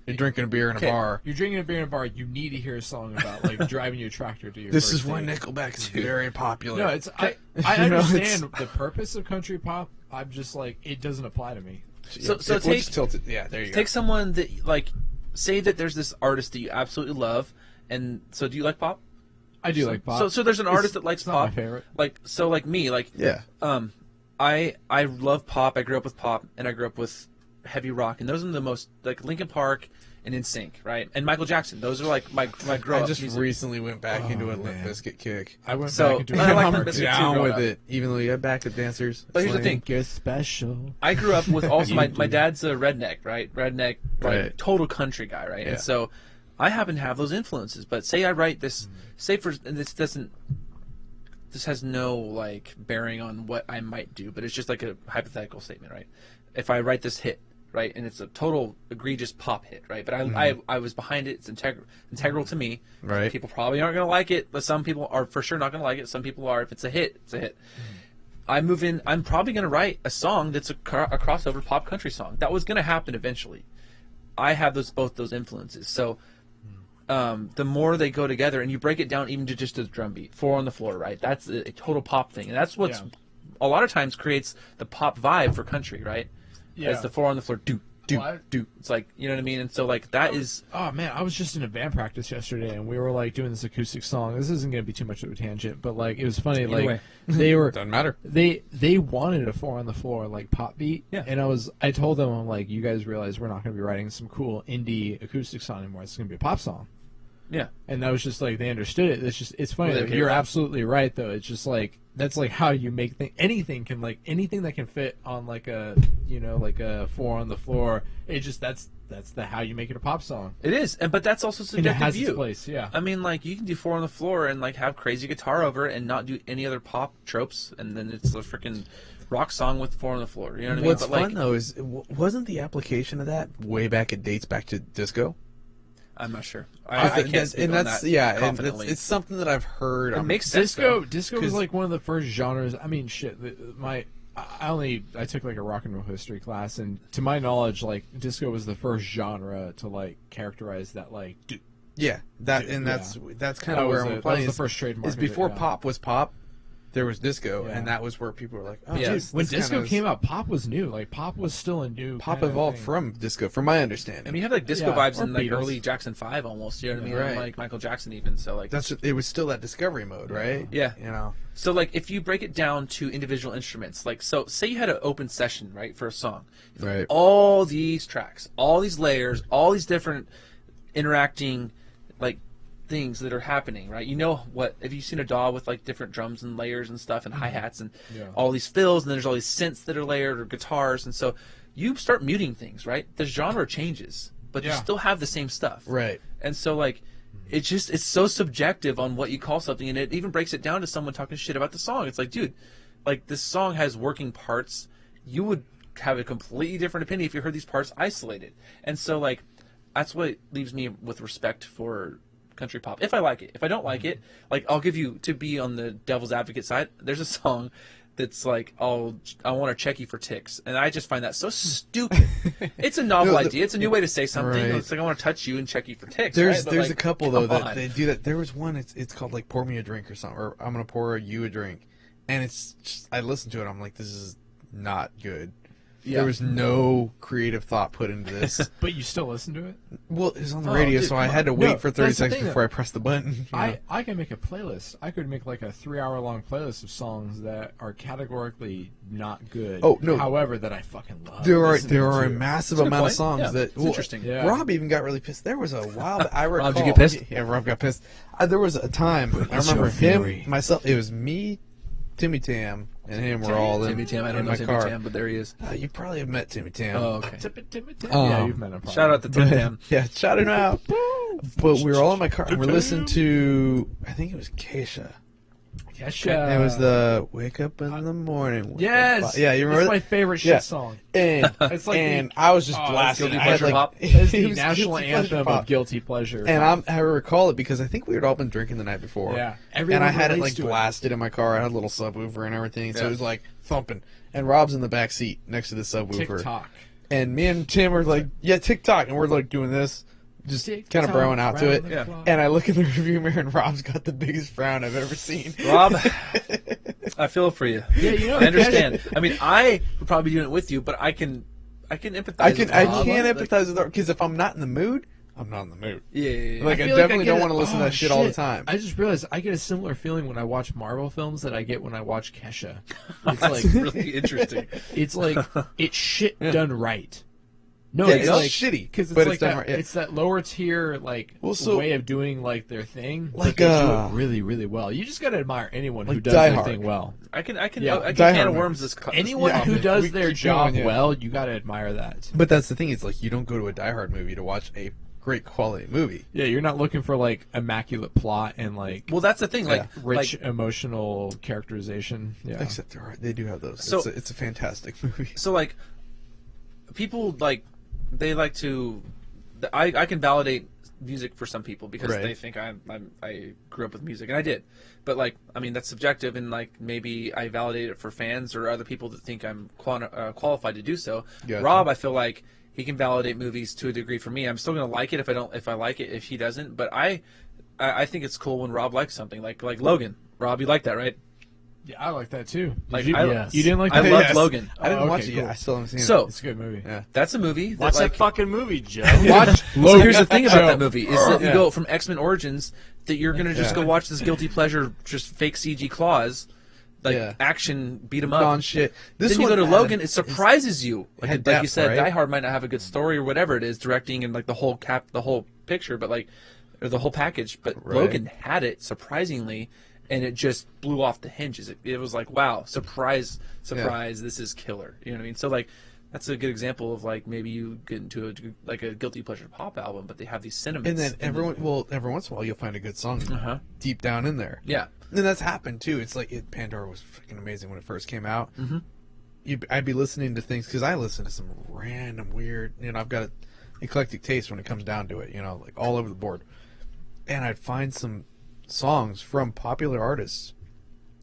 You're drinking a beer in a Okay. bar. You're drinking a beer in a bar. You need to hear a song about like driving your tractor to your. This first is why date. Nickelback is very popular. No, it's I You know, understand the purpose of country pop. I'm just like it doesn't apply to me. So we'll take just tilt it. Yeah, there you go. take someone that like say that there's this artist that you absolutely love, and so do you like pop? I do like pop. So there's an artist that likes it's not pop. my favorite. Like me, Yeah. I love pop. I grew up with pop, and I grew up with heavy rock, and those are the most like Linkin Park and NSYNC, right? And Michael Jackson. Those are like my grow I up just music. recently went back into a Limp man. Bizkit kick. I went So, back into I like I'm Limp Bizkit too, down growing with up. it, even though you got backup dancers. But here's the thing. You're special. I grew up with also You my do. dad's a redneck, right? Redneck, like Right. total country guy, right? Yeah. And so I happen to have those influences. But say I write this, say for and this has no like bearing on what I might do, but it's just like a hypothetical statement, right? If I write this hit, right, and it's a total egregious pop hit, right? But I was behind it. It's integral to me. Right. People probably aren't going to like it, but some people are for sure not going to like it. Some people are. If it's a hit, it's a hit. I move in. I'm probably going to write a song that's a crossover pop country song. That was going to happen eventually. I have both those influences. So the more they go together, and you break it down even to just a drum beat, 4 on the floor, right? That's a total pop thing, and that's what's a lot of times creates the pop vibe for country, right? Yeah. It's the 4 on the floor, do. Well, It's like, you know what I mean? And so like that is Oh man, I was just in a band practice yesterday, and we were like doing this acoustic song. This isn't going to be too much of a tangent, but like it was funny. Like way. they were Doesn't matter. they wanted a 4 on the floor like pop beat, Yeah. and I told them, I'm like, you guys realize we're not going to be writing some cool indie acoustic song anymore. It's going to be a pop song. yeah. And that was just like they understood it. It's funny. Were they Though. okay You're with that? absolutely right though. It's just like that's like how you make anything that can fit on like a like a 4 on the floor. It just that's the how you make it a pop song. It is, but that's also And it subjective has view. its place. Yeah. I mean, like you can do 4 on the floor and like have crazy guitar over it and not do any other pop tropes, and then it's a freaking rock song with 4 on the floor. You know what I mean? What's But, like, fun though is wasn't the application of that way back? It dates back to disco. I'm not sure. I can't speak on that and confidently. it's something that I've heard. It makes sense. Disco was 'Cause- like one of the first genres. I mean, shit. I took like a rock and roll history class, and to my knowledge, like disco was the first genre to like characterize that like. yeah, that and Yeah. that's kind That of where was I'm the playing. first trademark. Is of it, before yeah. pop was pop, there was disco, Yeah. and that was where people were like, "Oh, Yeah. dude, When this disco kinda is- came out, pop was new. Like pop was still a new. pop kind of evolved thing. from disco, from my understanding." I mean, you have like disco Yeah, vibes or in like Beatles. early Jackson 5 almost. You know what I mean? Right. And, like Michael Jackson even. So like it was still that discovery mode, right? Yeah. you know. So, like, if you break it down to individual instruments, like, so say you had an open session, right, for a song. Right. All these tracks, all these layers, all these different interacting, like, things that are happening, right? You know what, have you seen a DAW with, like, different drums and layers and stuff and hi-hats and Yeah. all these fills, and then there's all these synths that are layered or guitars, and so you start muting things, right? The genre changes, but you Yeah. still have the same stuff. Right. And so, like, it's so subjective on what you call something, and it even breaks it down to someone talking shit about the song. It's like, dude, like, this song has working parts. You would have a completely different opinion if you heard these parts isolated. And so, like, that's what leaves me with respect for country pop. If I like it. If I don't like it, like, I'll give you, to be on the devil's advocate side, there's a song that's like, I want to check you for ticks, and I just find that so stupid. It's a novel idea. It's a new way to say something. Right. It's like, I want to touch you and check you for ticks. There's right? But, there's like, a couple though come that on. they do that. There was one. It's called like pour me a drink or something, or I'm gonna pour you a drink, and it's just, I listened to it. I'm like, this is not good. Yeah. There was no creative thought put into this. But you still listen to it. Well, it was on the Oh, radio, dude, so I come had to on. wait No, for 30 that's the seconds thing, before I pressed the button. you know? I can make a playlist. I could make like a 3-hour-long playlist of songs that are categorically not good. Oh, no. However, that I fucking love. There are listening a to. massive That's a good amount of point. songs Yeah, that it's interesting. Yeah. Rob even got really pissed. There was a while that I recall. Rob, did you get pissed? Yeah, Rob got pissed. There was a time I What's remember your theory? him, myself. It was me, Timmy Tam, and him were all in, Timmy Tam, I in don't know my Timmy car. Tam, but there he is. You probably have met Timmy Tam. Oh, okay. Yeah, you've met him. Shout out to Tim Tam. Yeah, shout him out. But we were all in my car and we're listening to, I think it was Keisha. Yes, It was the Wake Up in the Morning. Yes. Yeah, you remember It's that? my favorite shit Yeah. song. And, It's like and the- I was just oh, blasting. guilty I had, pleasure like, pop. It's it the was national guilty pleasure anthem pop. of guilty pleasure. And I recall it because I think we had all been drinking the night before. Yeah. And Everyone I had it relates like to it. blasted in my car. I had a little subwoofer and everything, so Yeah. it was like thumping. And Rob's in the back seat next to the subwoofer. TikTok. And me and Tim were like, yeah, TikTok, and we're like doing this, just kind of broing out to it. Yeah. And I look in the review mirror, and Rob's got the biggest frown I've ever seen. Rob, I feel for you. Yeah, you know, I understand. I mean, I would probably be doing it with you, but I can empathize. I with can't Rob. empathize with her because if I'm not in the mood, I'm not in the mood. Yeah. Like I feel definitely get don't it- want to listen to that shit all the time. I just realized I get a similar feeling when I watch Marvel films that I get when I watch Kesha. It's That's like really interesting. it's like it's shit done right. No, Yeah, it's it's like shitty, because it's but like it's done that, right, yeah. it's that lower tier like Well, so- way of doing like their thing. Like, but they do it really, really well. You just gotta admire anyone who like does Die their Hard. thing well. I can Yeah, can Die can Hard of worms this. Anyone Yeah. who does We their keep job going, yeah. well, you gotta admire that. But that's the thing. It's like you don't go to a Die Hard movie to watch a great quality movie. Yeah, you're not looking for like immaculate plot and like Well, that's the thing. Like rich like, emotional characterization. Yeah. Except they do have those. So- it's a fantastic movie. so like people like they like to. I can validate music for some people because Right. they think I grew up with music, and I did. But like, I mean, that's subjective, and like maybe I validate it for fans or other people that think I'm qualified to do so. Gotcha. Rob, I feel like he can validate movies to a degree for me. I'm still gonna like it if I like it if he doesn't. But I think it's cool when Rob likes something like Logan. Rob, you like that, right? Yeah, I like that too. Like, you, I- you didn't like I that? love Yes. Logan. I didn't Oh, watch okay, it yet. cool. I still haven't seen So- it. It's a good movie. Yeah. That's a movie. Watch like, that fucking movie, Joe. Watch So here's the thing about Joe. that movie is that you Yeah. go from X-Men Origins that you're gonna just Yeah. go watch this guilty pleasure, just fake CG claws, like Yeah. action beat 'em up. Non shit. This Then you one go to had- Logan, it surprises you. Like, had like you depth, said, right? Die Hard might not have a good story or whatever it is, directing and like the whole picture, but like or the whole package. But Right. Logan had it surprisingly, and it just blew off the hinges. It was like, wow, surprise, this is killer. You know what I mean? So like. That's a good example of like maybe you get into a guilty pleasure pop album, but they have these sentiments. And then every once in a while you'll find a good song Uh-huh. deep down in there. Yeah. And that's happened too. It's like Pandora was freaking amazing when it first came out. Mm-hmm. I'd be listening to things because I listen to some random weird. I've got an eclectic taste when it comes down to it. Like all over the board. And I'd find some songs from popular artists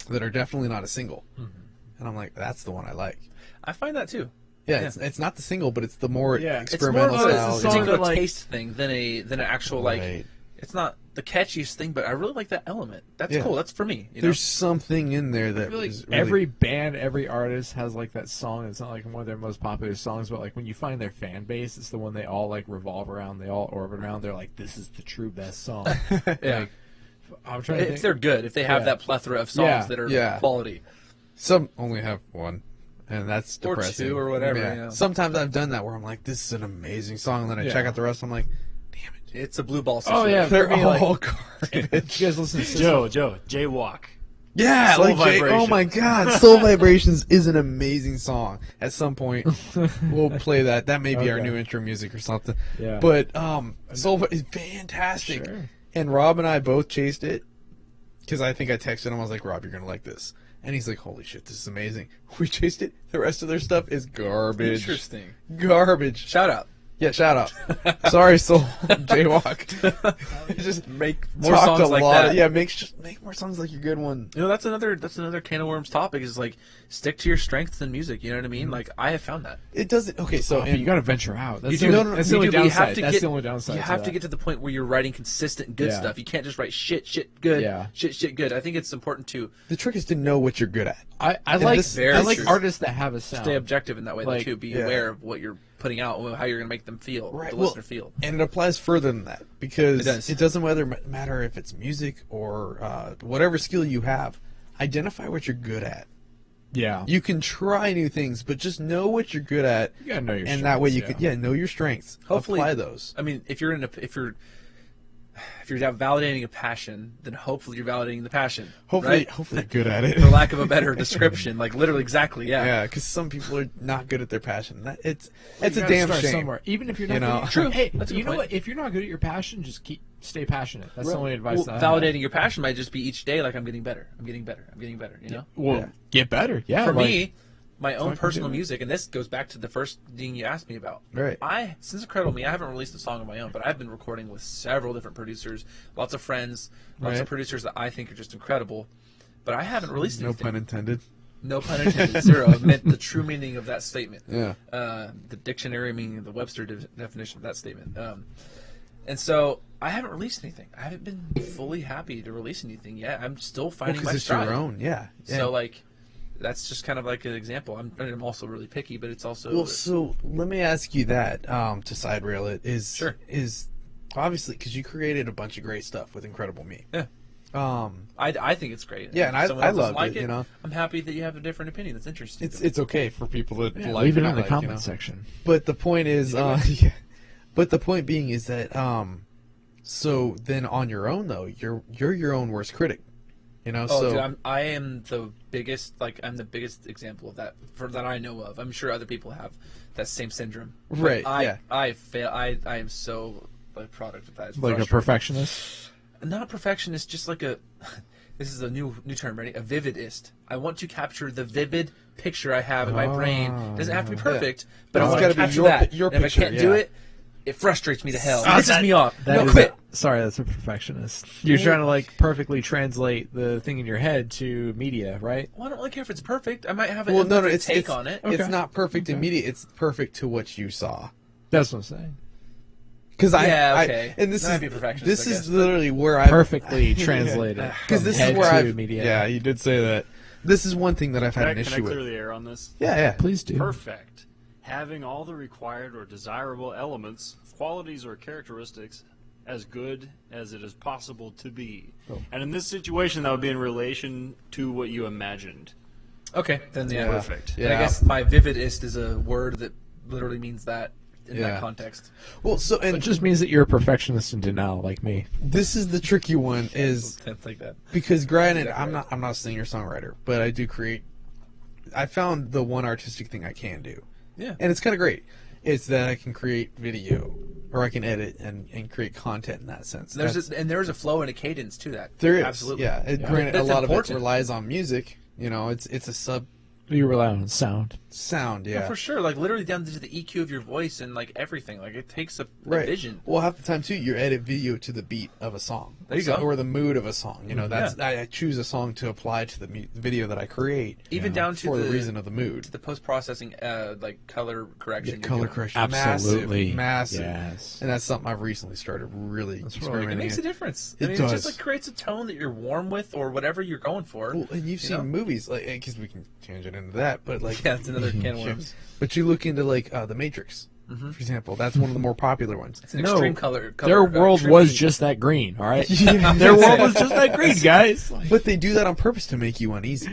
that are definitely not a single, and I'm like, that's the one I like. I find that too. Yeah, it's not the single, but it's the more Yeah. It's more experimental of a, style. it's song more of that, a like- taste thing than an actual like. Right. It's not the catchiest thing, but I really like that element. That's Yeah. cool. That's for me. You know? There's something in there I that feel like is really, every band, every artist has like that song. It's not like one of their most popular songs, but like when you find their fan base, it's the one they all like revolve around. They all orbit around. They're like, this is the true best song. yeah. I'm trying to If think. they're good, if they have Yeah. that plethora of songs Yeah. that are Yeah. quality. some only have one, and that's Or depressing. two or whatever, yeah. Sometimes I've done that where I'm like, this is an amazing song, and then I Yeah. check out the rest. I'm like, damn it, It's a blue ball Oh, situation. yeah. they're For me, like- all you garbage. guys listen to System? Jaywalk. Yeah, Soul like oh Vibrations. my god, Soul Vibrations is an amazing song. At some point, we'll play that. That may be our Okay. new intro music or something. Yeah. But Soul is fantastic. Sure. And Rob and I both chased it because I think I texted him. I was like, Rob, you're gonna like this. And he's like, holy shit, this is amazing. We chased it. The rest of their stuff is garbage. Interesting. Garbage. Shout out. Yeah, shout out. Sorry, Soul Jaywalk. Just Make more talked songs a like lot. that. Yeah, make more songs like your good one. You know, that's another can of worms topic is like stick to your strengths in music. You know what I mean? Like I have found that. It doesn't. Okay, so Oh, but you got to venture out. That's You the do. only, that's the You only do, but you downside. have to That's get- the only downside. You have to that. get to the point where you're writing consistent good Yeah. stuff. You can't just write shit good, Yeah. shit good. I think it's important to the trick is to know what you're good at. I And like this- Very I like true. artists that have a sound. stay objective in that way, though, Like, too. Be yeah. aware of what you're putting out, how you're going to make them feel, Right, the well- listener feel. And it applies further than that because It does. it doesn't matter if it's music or whatever skill you have. Identify what you're good at. Yeah. You can try new things, but just know what you're good at, You gotta know your and that way you strengths, could know your strengths. Hopefully- apply those. I mean, if you're validating a passion, then hopefully you're validating the passion. Hopefully, right? hopefully you're good at it. For lack of a better description, like literally exactly, yeah. Yeah, because some people are not good at their passion. It's You a gotta damn start shame. somewhere. Even if you're not You good know? at True. Hey, That's a you good know point. what? If you're not good at your passion, just stay passionate. That's the only advice Well, that I have. validating your passion might just be each day, like I'm getting better, I'm getting better, I'm getting better. You know. Well, Yeah. get better. Yeah. For like- me, my own fucking personal do it. music, and this goes back to the first thing you asked me about. Right. Since Incredible Me, I haven't released a song of my own, but I've been recording with several different producers, lots of friends, lots Right. of producers that I think are just incredible. But I haven't released No anything. pun intended. No pun intended. Zero. It meant the true meaning of that statement. Yeah. The dictionary meaning, the Webster definition of that statement. And so I haven't released anything. I haven't been fully happy to release anything yet. I'm still finding my Because it's stride. your own, yeah. So like, that's just kind of like an example. I'm also really picky, but it's also Well, so let me ask you that to side rail it is Sure. is obviously because you created a bunch of great stuff with Incredible Me. Yeah. I think it's great. Yeah, and If someone I else doesn't loved like it, you know. I'm happy that you have a different opinion. That's interesting. It's okay for people to Yeah, like leave it or in the not like, comment you know. section. But the point is, yeah. But the point being is that so then on your own though, you're your own worst critic. You know, Oh, so dude, I am the biggest. Like, I'm the biggest example of that that I know of. I'm sure other people have that same syndrome. But Right, yeah. I fail. I am so a product of that. It's Like a frustrating. perfectionist. Not a perfectionist, just like a. This is a new term. Ready? A vividist. I want to capture the vivid picture I have in my brain. It doesn't have to be perfect, but I It's want gotta to be capture your that. your And if picture, I can't do yeah. it, it frustrates me to hell. It Ah, pisses me off. That No, is quit. sorry, that's a perfectionist. You're trying to like perfectly translate the thing in your head to media, right? Well, I don't really care if it's perfect. I might have an well, no, imperfect it's take on it. It's Okay. not perfect immediate. It's perfect to what you saw. That's what I'm saying. Because Yeah, okay. and this That might is be a perfectionist, this I is guess, literally where I Perfectly translated. because from this head is where to I've media. yeah, you did say that. This is one thing that I've had an Can I issue clear with. the air on this? Yeah, yeah. Please do. Perfect. Having all the required or desirable elements, qualities, or characteristics as good as it is possible to be. Oh. And in this situation, that would be in relation to what you imagined. Okay, then yeah. Perfect. And I guess my vividist is a word that literally means that in Yeah. that context. Well, so It and just means that you're a perfectionist in denial, like me. this is the tricky one is Something like that. because granted, Exactly I'm not a singer songwriter, but I do create. I found the one artistic thing I can do, Yeah. and it's kind of great. It's that I can create video, or I can edit and create content in that sense. There's a flow and a cadence to that. There is, Absolutely. yeah. Granted, a That's lot important. of it relies on music. You know, it's a sub You rely on sound. sound, yeah. Yeah, for sure. Like literally down to the EQ of your voice and like everything. Like it takes a Right. vision. Well, half the time too, you edit video to the beat of a song. There you go. Or the mood of a song. You know, that's I choose a song to apply to the video that I create. Even down to for the reason of the mood. to the post processing, like color correction. you're Color doing. correction, Absolutely. massive. Yes. And that's something I've recently started really really- experimenting. It makes a in. difference. It It does. just like creates a tone that you're warm with or whatever you're going for. Well, and you've seen know? movies like because we can tangent into that, but like Yeah, it's another can of worms. But you look into like The Matrix, for example. That's one of the more popular ones. It's an No, extreme color. Their world extreme was heat. just that green, all right? Yeah. Their world was just that green, guys. But they do that on purpose to make you uneasy.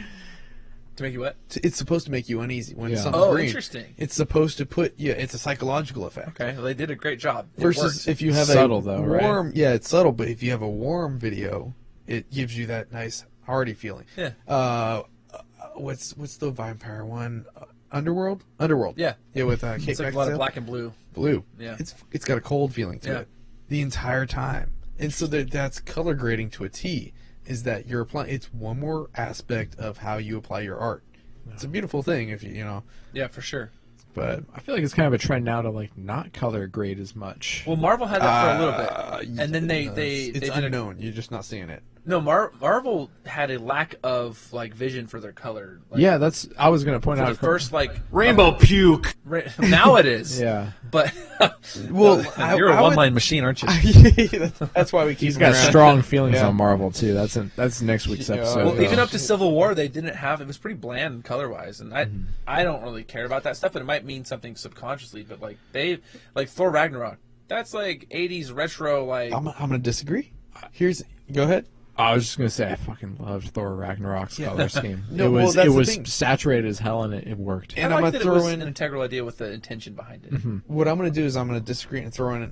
to make you what? It's supposed to make you uneasy when Yeah. something's Oh, green. interesting. It's supposed to put it's a psychological effect. Okay, well, they did a great job. It Versus worked. if you have Subtle, a though, right? warm, yeah, it's subtle. But if you have a warm video, it gives you that nice hearty feeling. Yeah. What's the vampire one? Underworld. Yeah. Yeah, with Kate It's like a lot of Beckinsale. black and blue. Blue. Yeah. It's got a cold feeling to Yeah. it the entire time, and so that's color grading to a T. Is that you're applying? It's one more aspect of how you apply your art. It's a beautiful thing if you know, Yeah, for sure. but I feel like it's kind of a trend now to like not color grade as much. Well, Marvel had that for a little bit, and then they it's did unknown. You're just not seeing it. No, Marvel had a lack of like vision for their color. Like, Yeah, that's. I was going to point for out the first like Rainbow puke. now it is. Yeah, But Well, you're a I would- one-line machine, aren't you? that's why we keep. he's him got around. strong feelings Yeah. on Marvel too. That's next week's Yeah. episode. Well, Yeah. even up to Civil War, they didn't have. It was pretty bland color-wise, and I don't really care about that stuff. But it might mean something subconsciously. But like Thor Ragnarok, that's like '80s retro. Like I'm gonna disagree. Go ahead. I was just gonna say I fucking loved Thor Ragnarok's color scheme. No, it well, was that's it the was thing. saturated as hell and it worked. And I I'm like gonna that it was throw in an integral idea with the intention behind it. what I'm gonna do is I'm gonna disagree and throw in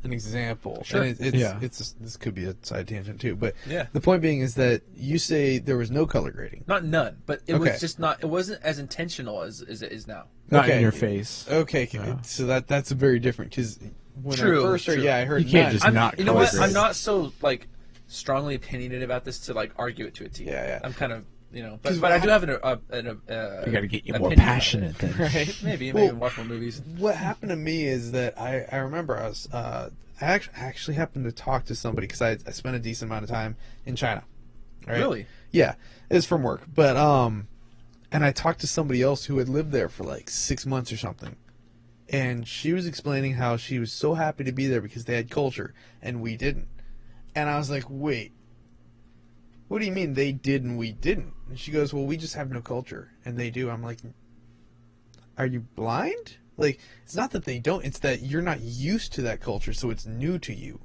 an example. Sure. And this could be a side tangent too, but Yeah. the point being is that you say there was no color grading. Not none, but it Okay. was just not. It wasn't as intentional as it is now. Not Okay. in your face. Okay, so that's very different because when True, I first heard, true. I heard You can't none. just not You know what? color I'm grade. not so like strongly opinionated about this to like argue it to a T. Yeah, yeah. I'm kind of but, 'Cause but I do have an You got to get you more opinion about passionate then. right. Maybe Well, watch more movies. What happened to me is that I remember I actually happened to talk to somebody because I spent a decent amount of time in China Right? Really? Yeah, it's from work. But and I talked to somebody else who had lived there for like 6 months or something, and she was explaining how she was so happy to be there because they had culture and we didn't. And I was like, wait, what do you mean they did and we didn't? And she goes, well, we just have no culture and they do. I'm like, are you blind? Like, it's not that they don't, it's that you're not used to that culture, so it's new to you.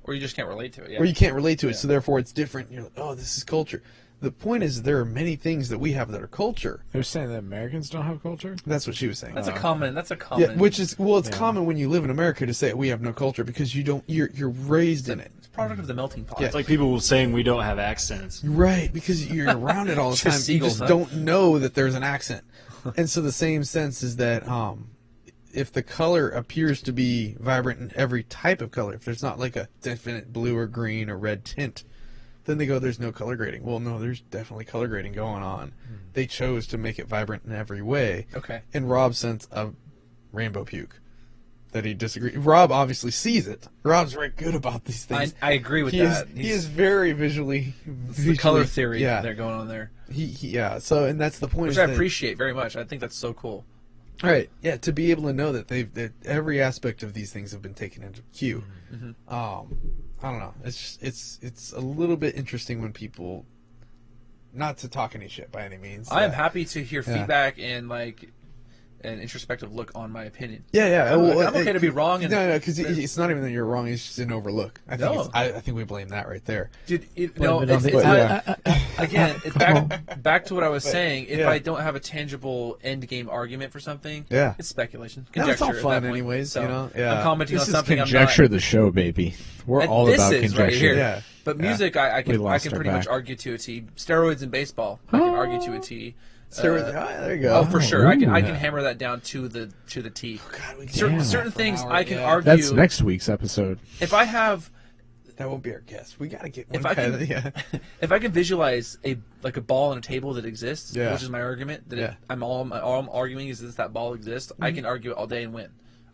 Or you just can't relate to it. Yeah. Or you can't relate to it, so therefore it's different. You're like, oh, this is culture. The point is, there are many things that we have that are culture. They're saying that Americans don't have culture? That's what she was saying. That's a common. That's a common. Yeah, which is it's common when you live in America to say we have no culture because you don't. You're raised in it. It's a product of the melting pot. Yeah. It's like people saying we don't have accents. Right, because you're around it all the time. Just You seagulls, just huh? don't know that there's an accent. And so the same sense is that if the color appears to be vibrant in every type of color, if there's not like a definite blue or green or red tint, then they go, there's no color grading. Well, no, there's definitely color grading going on. They chose to make it vibrant in every way. Okay. In Rob's sense of rainbow puke, that he disagrees. Rob obviously sees it. Rob's very good about these things. I agree with he that. He is very visually the color theory Yeah. they're going on there, Yeah. So, and that's the point. which is I that- appreciate very much. I think that's so cool. Right. Yeah. To be able to know that that every aspect of these things have been taken into cue. I don't know. It's just, it's a little bit interesting when people, not to talk any shit by any means. I am happy to hear Yeah. feedback and like an introspective look on my opinion. Yeah. I'm, Well, I'm okay to be wrong. And No, because it's not even that you're wrong. It's just an overlook. I think. No. I think we blame that right there. Dude, Blame it on the- again, it's back to what I was saying. If yeah. I don't have a tangible end game argument for something, Yeah. it's speculation, No, conjecture. it's all at fun that point. anyways, So you know? Yeah. I'm commenting This on is something conjecture I'm not. the show, baby. We're And all this about is conjecture. right here. Yeah. But music, I We can lost pretty our much back. argue to a T. Steroids and baseball, I can argue to a T. Steroids. there you go. Oh, for sure. I can Ooh. hammer that down to the T. God, we Certain can't- certain for an things hour, I can yeah. argue. That's next week's episode. If I have, That won't be our guest. We gotta get one. if I kind can, of, yeah. if I can visualize a ball on a table that exists, Yeah. which is my argument, that Yeah. all I'm arguing is that ball exists. I can argue it all day and win.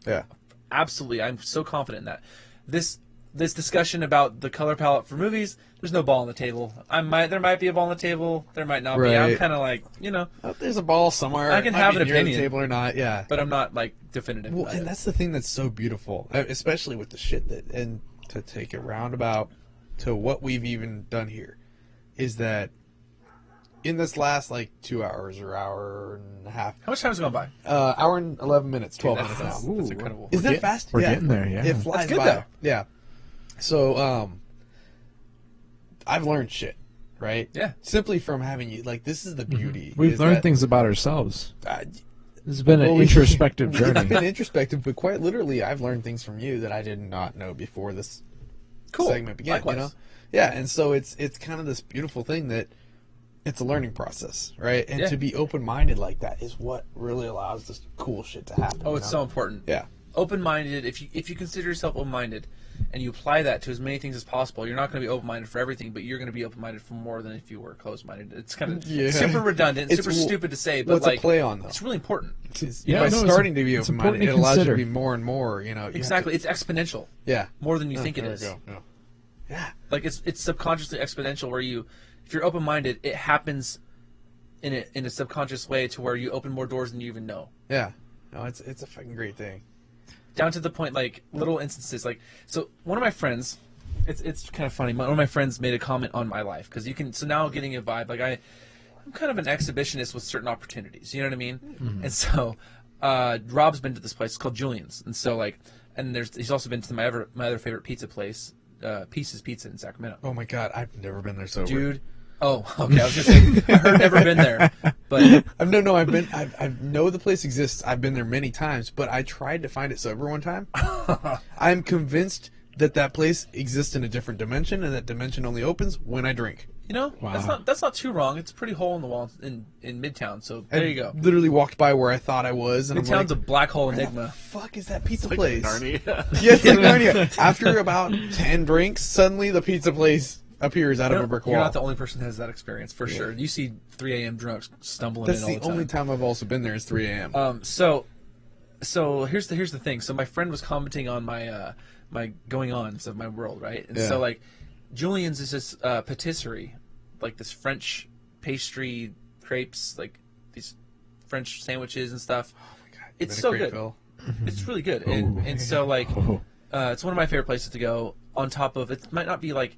Yeah. Absolutely, I'm so confident in that. This discussion about the color palette for movies, there's no ball on the table. There might be a ball on the table, there might not be. I'm Right. kind of like, Oh, there's a ball somewhere. I can It might have be an near the opinion. table or not. Yeah. but I'm not like definitive. Well, about and it. that's the thing that's so beautiful, especially with the shit that, and to take it roundabout to what we've even done here, is that in this last like 2 hours or hour and a half, How much time has gone by? hour and 11 minutes, 12 That's, minutes now. that's incredible. Isn't that fast? We're getting there, yeah. It flies That's good, by. though. Yeah. So, I've learned shit, right? Yeah. Simply from having you, like, this is the beauty. We've is learned that- things about ourselves. uh, This has been an Well, introspective It's journey. been introspective, but quite literally, I've learned things from you that I did not know before this Cool. segment began. Likewise. You know, yeah, and so it's kind of this beautiful thing that it's a learning process, right? And Yeah. to be open minded like that is what really allows this cool shit to happen. Oh, you it's know? so important. Yeah. Open-minded. If you consider yourself open-minded, and you apply that to as many things as possible, you're not going to be open-minded for everything, but you're going to be open-minded for more than if you were closed-minded. It's kind of Yeah. super redundant, It's super w- stupid to say, but What's like a play on though? it's really important. Yeah, by no, starting to be it's open important minded, to it allows you to consider. be more and more. You know, you have Exactly, to- it's exponential yeah. more than you think it there we is. go. Yeah. Like it's subconsciously exponential, where if you're open-minded, it happens in a subconscious way to where you open more doors than you even know. Yeah. No, it's a fucking great thing. Down to the point, like little instances, like so. One of my friends, it's kind of funny. One of my friends made a comment on my life because you can. So now getting a vibe, like I'm kind of an exhibitionist with certain opportunities. You know what I mean? Mm-hmm. And so, Rob's been to this place. It's called Julian's, and so like, and he's also been to my other favorite pizza place, Pieces Pizza in Sacramento. Oh my god, I've never been there sober. Dude. Oh, okay. I was just saying, I heard never been there, but I've been. I know the place exists. I've been there many times, but I tried to find it sober one time. I'm convinced that place exists in a different dimension, and that dimension only opens when I drink. you know, Wow. that's not too wrong. It's a pretty hole in the wall in Midtown. So there I you go. Literally walked by where I thought I was, and Midtown's a I'm like, black hole "Where the enigma. fuck is that pizza Like place?" Narnia. Yeah, it's like Narnia. After about 10 drinks, suddenly the pizza place appears out of a brick wall. You're not the only person that has that experience, for sure. You see 3 a.m. drunks stumbling That's in all the the time. only time I've also been there is 3 a.m. So here's the thing. So my friend was commenting on my my going ons of my world, right? And Yeah. so like Julian's is this patisserie like this French pastry crepes, like these French sandwiches and stuff. Oh my god, It's been a so great good. Phil. It's really good, and so like it's one of my favorite places to go. On top of it, might not be like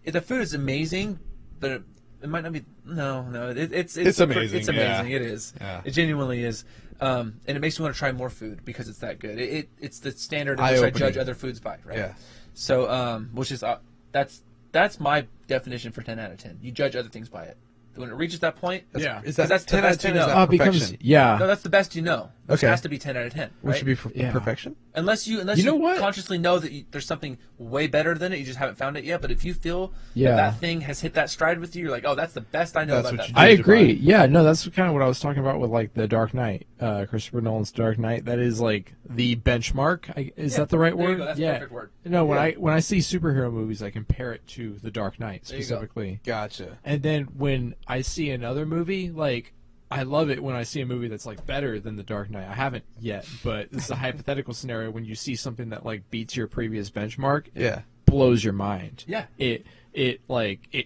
the food is amazing, but it might not be. No, it's amazing. It's amazing. It is. Yeah. It genuinely is. And it makes me want to try more food because it's that good. It's the standard in which I Eye-opening. judge other foods by, right? Yeah. So, which is that's my definition for 10 out of 10. You judge other things by it. When it reaches that point, Yeah. Is that that's 10 the out of best 10? you Is know. that becomes perfection? yeah. no, that's the best you know. Which Okay. has to be 10 out of 10. Which Right? should be Yeah. perfection? Unless you You know what? consciously know that there's something way better than it, you just haven't found it yet. But if you feel Yeah. that thing has hit that stride with you, you're like, oh, that's the best I know That's about what that. you thing. I judge agree. by. Yeah, no, that's kind of what I was talking about with like the Dark Knight, Christopher Nolan's Dark Knight. That is like the benchmark. Is Yeah, that the right there you word? go. That's the yeah. perfect word. No, when I see superhero movies, I compare it to the Dark Knight There you go. specifically. Gotcha. And then when I see another movie, like I love it when I see a movie that's like better than the Dark Knight. I haven't yet, but this is a hypothetical scenario when you see something that like beats your previous benchmark, Yeah. blows your mind. Yeah. It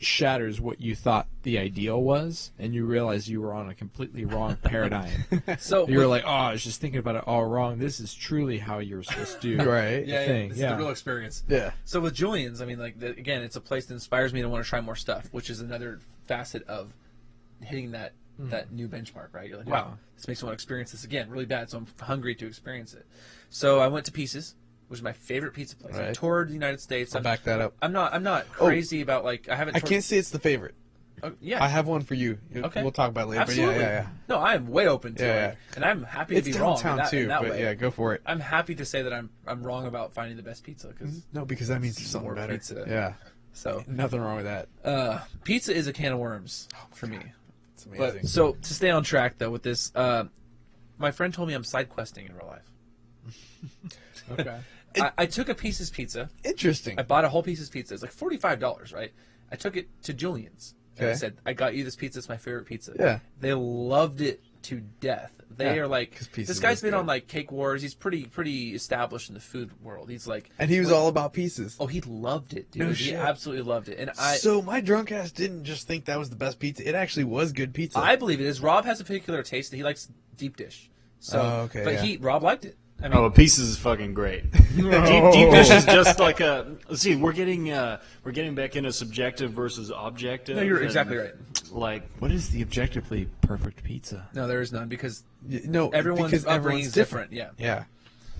shatters what you thought the ideal was, and you realize you were on a completely wrong paradigm. So You're like, oh, I was just thinking about it all wrong. This is truly how you're supposed to do Right. the yeah, thing. this Yeah. is the real experience. Yeah. So with Julian's, I mean, like again, it's a place that inspires me to want to try more stuff, which is another facet of hitting that new benchmark, right? You're like, wow, this makes me want to experience this again really bad, so I'm hungry to experience it. So I went to Pieces, which is my favorite pizza place. I Right. toured the United States. I'll back that up. I'm not crazy about like I haven't. I can't say it's the favorite. Yeah. I have one for you. Okay. We'll talk about it later. Absolutely. But yeah. No, I am way open to Yeah, it, and I'm happy to It's be wrong in downtown that, too, in that but way. yeah, go for it. I'm happy to say that I'm wrong about finding the best pizza because No, because that means there's something more better. pizza. Yeah. so Nothing wrong with that. pizza is a can of worms for me. It's amazing. But so to stay on track though with this, my friend told me I'm side questing in real life. Okay. I took a Pieces pizza. Interesting. I bought a whole Pieces pizza. It's like $45, right? I took it to Julian's. And I Okay. said, I got you this pizza. It's my favorite pizza. Yeah. They loved it to death. They Yeah, are like, 'cause Pieces this guy's is been good. on like Cake Wars. He's pretty established in the food world. He's like, And he was all about pieces. oh, he loved it, dude. No He shit. absolutely loved it. And So my drunk ass didn't just think that was the best pizza. It actually was good pizza. I believe it is. Rob has a particular taste that he likes deep dish. So, Oh, okay, but yeah. Rob liked it. I mean, Oh, Pieces is fucking great. Deep dish is just like a. Let's see, we're getting back into subjective versus objective. no, you're and, exactly right. Like, What is the objectively perfect pizza? No, there is none because No, everyone's because upbringing is different. Yeah. Yeah.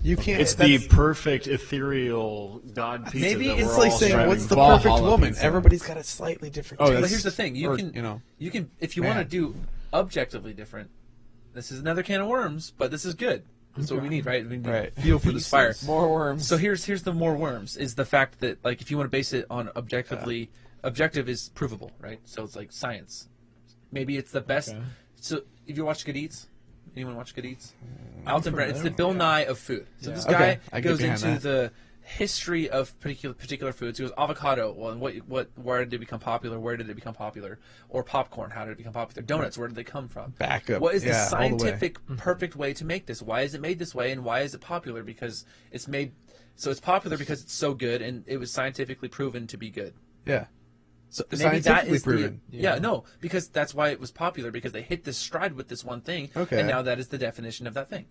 You can't. it's the that's- perfect ethereal god pizza. Maybe that it's we're like all saying, striving what's the for. Valhalla perfect woman? pizza. Everybody's got a slightly different Oh, taste. that's- But here's the thing: you Or, can, you know, if you want to Man. do objectively different. This is another can of worms, but this is good. That's what we need, right? We need Right. feel for this fire. More worms. So here's the more worms is the fact that like if you want to base it on objectively, objective is provable, right? So it's like science. Maybe it's the best. Okay. So if you watch Good Eats, anyone watch Good Eats? Alton Brand. It's the Bill yeah. Nye of food. So Yeah. this Okay, guy I get goes behind into that. the history of particular foods. He goes avocado. Well, and where did it become popular? Where did it become popular? Or popcorn? How did it become popular? Donuts. Where did they come from? back up. What is yeah, the all way. scientific perfect way to make this? Why is it made this way, and why is it popular? Because it's made. So it's popular because it's so good, and it was scientifically proven to be good. Yeah. So, Maybe that scientifically is proven. yeah, no, because that's why it was popular because they hit this stride with this one thing, Okay. and now that is the definition of that thing.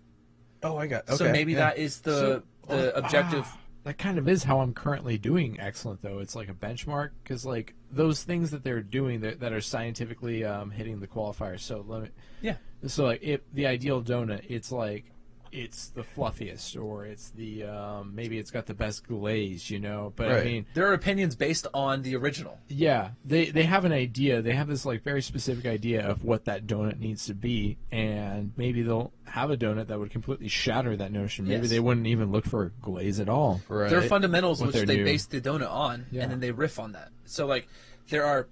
Oh, I got. Okay. So maybe yeah. that is the objective. That kind of is how I'm currently doing excellent, though. It's like a benchmark because, like, those things that they're doing that are scientifically hitting the qualifiers. So let me. Yeah. So like, the ideal donut, it's like, it's the fluffiest, or it's the maybe it's got the best glaze, you know. But I Right. mean, There are opinions based on the original. yeah, they have an idea. They have this like very specific idea of what that donut needs to be, and maybe they'll have a donut that would completely shatter that notion. Maybe Yes. they wouldn't even look for glaze at all. Right. There are fundamentals What which they're they new. base the donut on, Yeah. and then they riff on that. So like, there are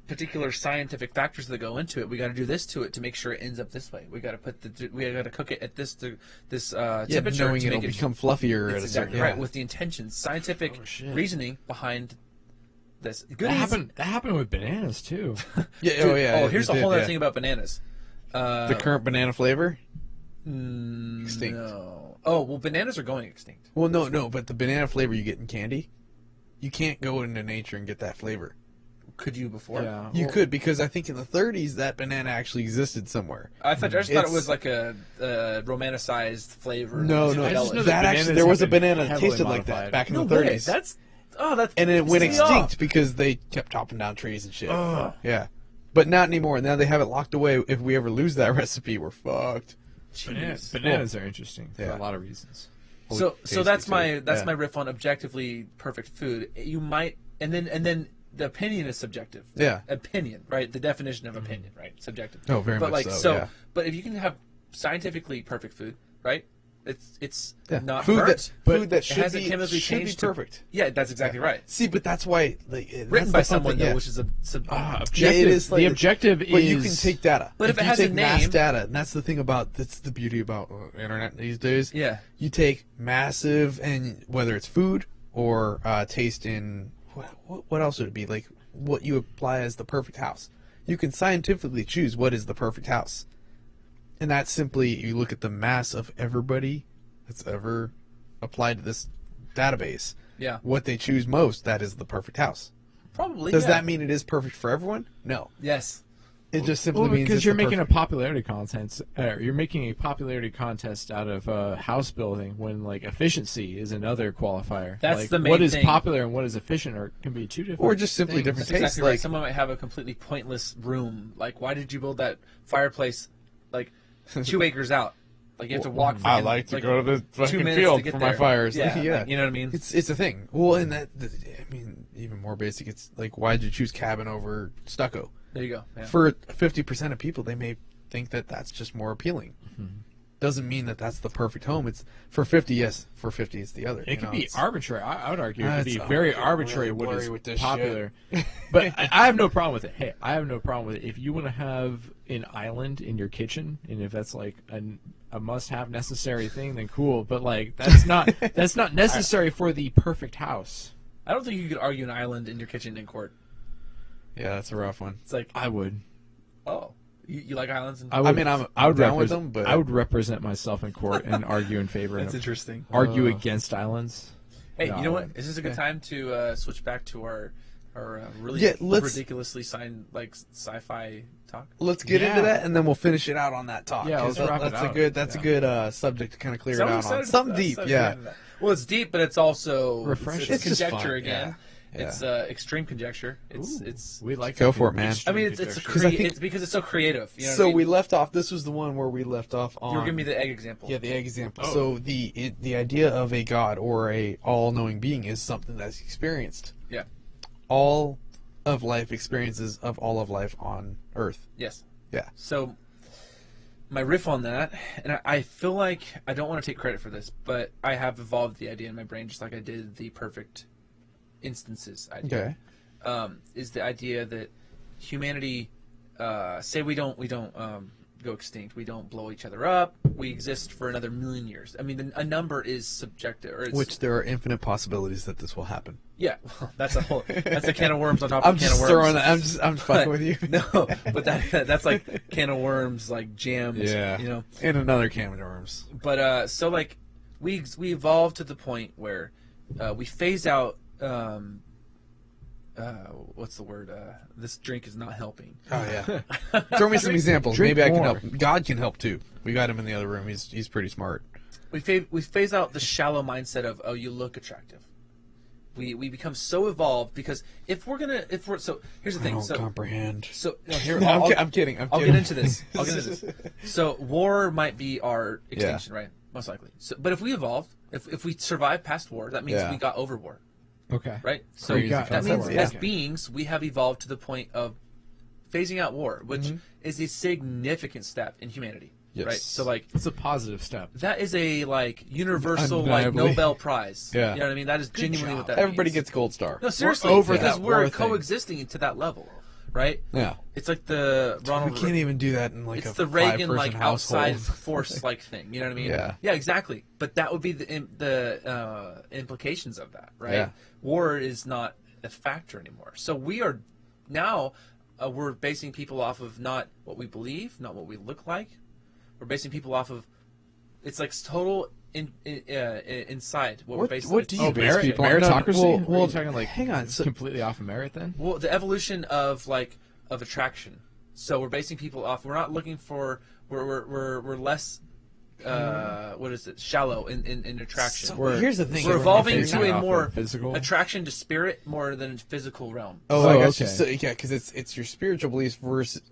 particular scientific factors that go into it. We got to do this to it to make sure it ends up this way. We got to we got to cook it at this Yeah, temperature knowing to it'll make it become fluffier That's at a exactly certain. right yeah. with the intentions, scientific shit. reasoning behind this. Good That Eats- happened. That happened with bananas too. Yeah. Dude, Oh yeah. Oh, here's it a whole did, other yeah. thing about bananas. The current banana flavor. Extinct. No. Oh well, bananas are going extinct. Well, no, but the banana flavor you get in candy, you can't go into nature and get that flavor. could you before? Yeah. You well, could, because I think in the 30s that banana actually existed somewhere. I just thought it It's- was like a romanticized flavor. No, It's no, I just know embellished. that bananas actually there was a have been banana that heavily tasted like that modified. back in No the way. 30s. That's And it went pisses me extinct off. because they kept chopping down trees and shit. Ugh. Yeah. But not anymore. Now they have it locked away. If we ever lose that recipe, we're fucked. Bananas are interesting for Yeah. a lot of reasons. So Tasty that's too. my Yeah. my riff on objectively perfect food. You might and then the opinion is subjective. Yeah. Opinion, right? The definition of opinion, right? Subjective. Oh, very but much like so, yeah. but if you can have scientifically perfect food, right? It's Yeah. not food burnt. food that It should hasn't be chemically should be changed to- perfect. Yeah, that's exactly right. See, but that's why like, Written that's by the fun someone thing, though, yeah. which is a Objective. Yeah, it is the like- objective is. But you can take data. But if it you has a take mass name- data, and that's the thing about that's the beauty about internet these days. Yeah. You take massive, and whether it's food or taste in what else would it be, like what you apply as the perfect house. You can scientifically choose what is the perfect house, and that's simply you look at the mass of everybody that's ever applied to this database. Yeah. What they choose most, that is the perfect house. Probably. Does yeah. that mean it is perfect for everyone? No. Yes. It just simply Well, means because it's you're the making perfect- a popularity contest. You're making a popularity contest out of house building when like efficiency is another qualifier. That's like, the main what is thing. popular and what is efficient are can be two different. or just simply things. different That's tastes. exactly right. Like Someone might have a completely pointless room. Like, why did you build that fireplace like 2 acres out? Like, you have to walk. I freaking, like to like, go to the 2 fucking minutes field to get for there. my fires. Yeah, Yeah. like, you know what I mean. It's a thing. Well, and I mean, even more basic. It's like, why did you choose cabin over stucco? There you go. Yeah. For 50% of people, they may think that that's just more appealing. Mm-hmm. Doesn't mean that that's the perfect home. It's for 50. Yes, for 50, it's the other. It could be arbitrary. I would argue it could be It's- very oh, arbitrary really what blurry is with this popular. But I have no problem with it. Hey, I have no problem with it. If you want to have an island in your kitchen, and if that's like a must-have necessary thing, then cool. But like that's not necessary for the perfect house. I don't think you could argue an island in your kitchen in court. Yeah, that's a rough one. It's like, I would. oh, you like islands? I would. mean, I'm I would down with represent- them, but- I would represent myself in court and argue in favor. That's of, interesting. argue against islands. Hey, No, you know I what? wouldn't. Is this a good time to switch back to our really Yeah, let's- ridiculously sci-fi talk? Let's get Yeah. into that, and then we'll finish it out on that talk. Yeah, 'cause let's wrap it that's a out. good. That's a good subject to kind of clear it out on. Something deep, yeah. Well, it's deep, but it's also Refreshing. It's It's just conjecture fun, again. yeah. It's extreme conjecture. It's. We like Go to for do it, man. I mean, it's extreme I think- it's because it's so creative. You know what So I mean? we left off. This was the one where we left off on. You were giving me the egg example. Yeah, the egg example. Oh. So the idea of a god or a all-knowing being is something that's experienced. Yeah. All of life experiences of all of life on Earth. Yes. Yeah. So my riff on that, and I feel like I don't want to take credit for this, but I have evolved the idea in my brain just like I did the perfect instances idea. Okay. Is the idea that humanity, say we don't go extinct, we don't blow each other up, we exist for another 1,000,000 years. I mean, a number is subjective, or it's, Which there are infinite possibilities that this will happen. yeah, well, that's a can of worms on top I'm of a can just of worms. throwing that. I'm fucking with you. No, but that's like can of worms, like jams. Yeah. You know. And another can of worms. But so like we evolved to the point where we phase out. What's the word? This drink is not helping. Oh yeah. Throw me some examples. drink Maybe I can more. help. God can help too. We got him in the other room. He's pretty smart. We phase out the shallow mindset of, oh, you look attractive. We become so evolved because if we're so here's the I thing. don't So comprehend. no, here No, I'll, I'm kidding. I'll get into this. So war might be our extinction, right? Most likely. So, but if we evolve, if we survive past war, that means Yeah. we got over war, Okay. right? So Crazy that concept. means Yeah. as beings, we have evolved to the point of phasing out war, which is a significant step in humanity, Yes. right? So like It's a positive step. that is a like universal Undeniably. like Nobel Prize. Yeah. You know what I mean? That is genuinely job. what that Everybody means. gets gold star. No, seriously, over because that we're war thing. coexisting to that level, right? Yeah. It's like the Ronald. We can't even do that in like It's a the Reagan five-person like outside household. force like thing. You know what I mean? Yeah. Yeah, exactly. But that would be the implications of that, right? Yeah. War is not a factor anymore. So we are now we're basing people off of not what we believe, not what we look like. We're basing people off of it's like total inside what we're What, based what on. do you base merit, people on? meritocracy? Well, Are you talking like hang on. So, completely off of merit then? Well, the evolution of attraction. So we're basing people off. We're not looking for. We're less. What is it? Shallow in attraction. So here's the thing. We're evolving basing to it a off more of physical. attraction to spirit more than physical realm. Oh, I got okay. you. So, yeah, because it's your spiritual beliefs versus.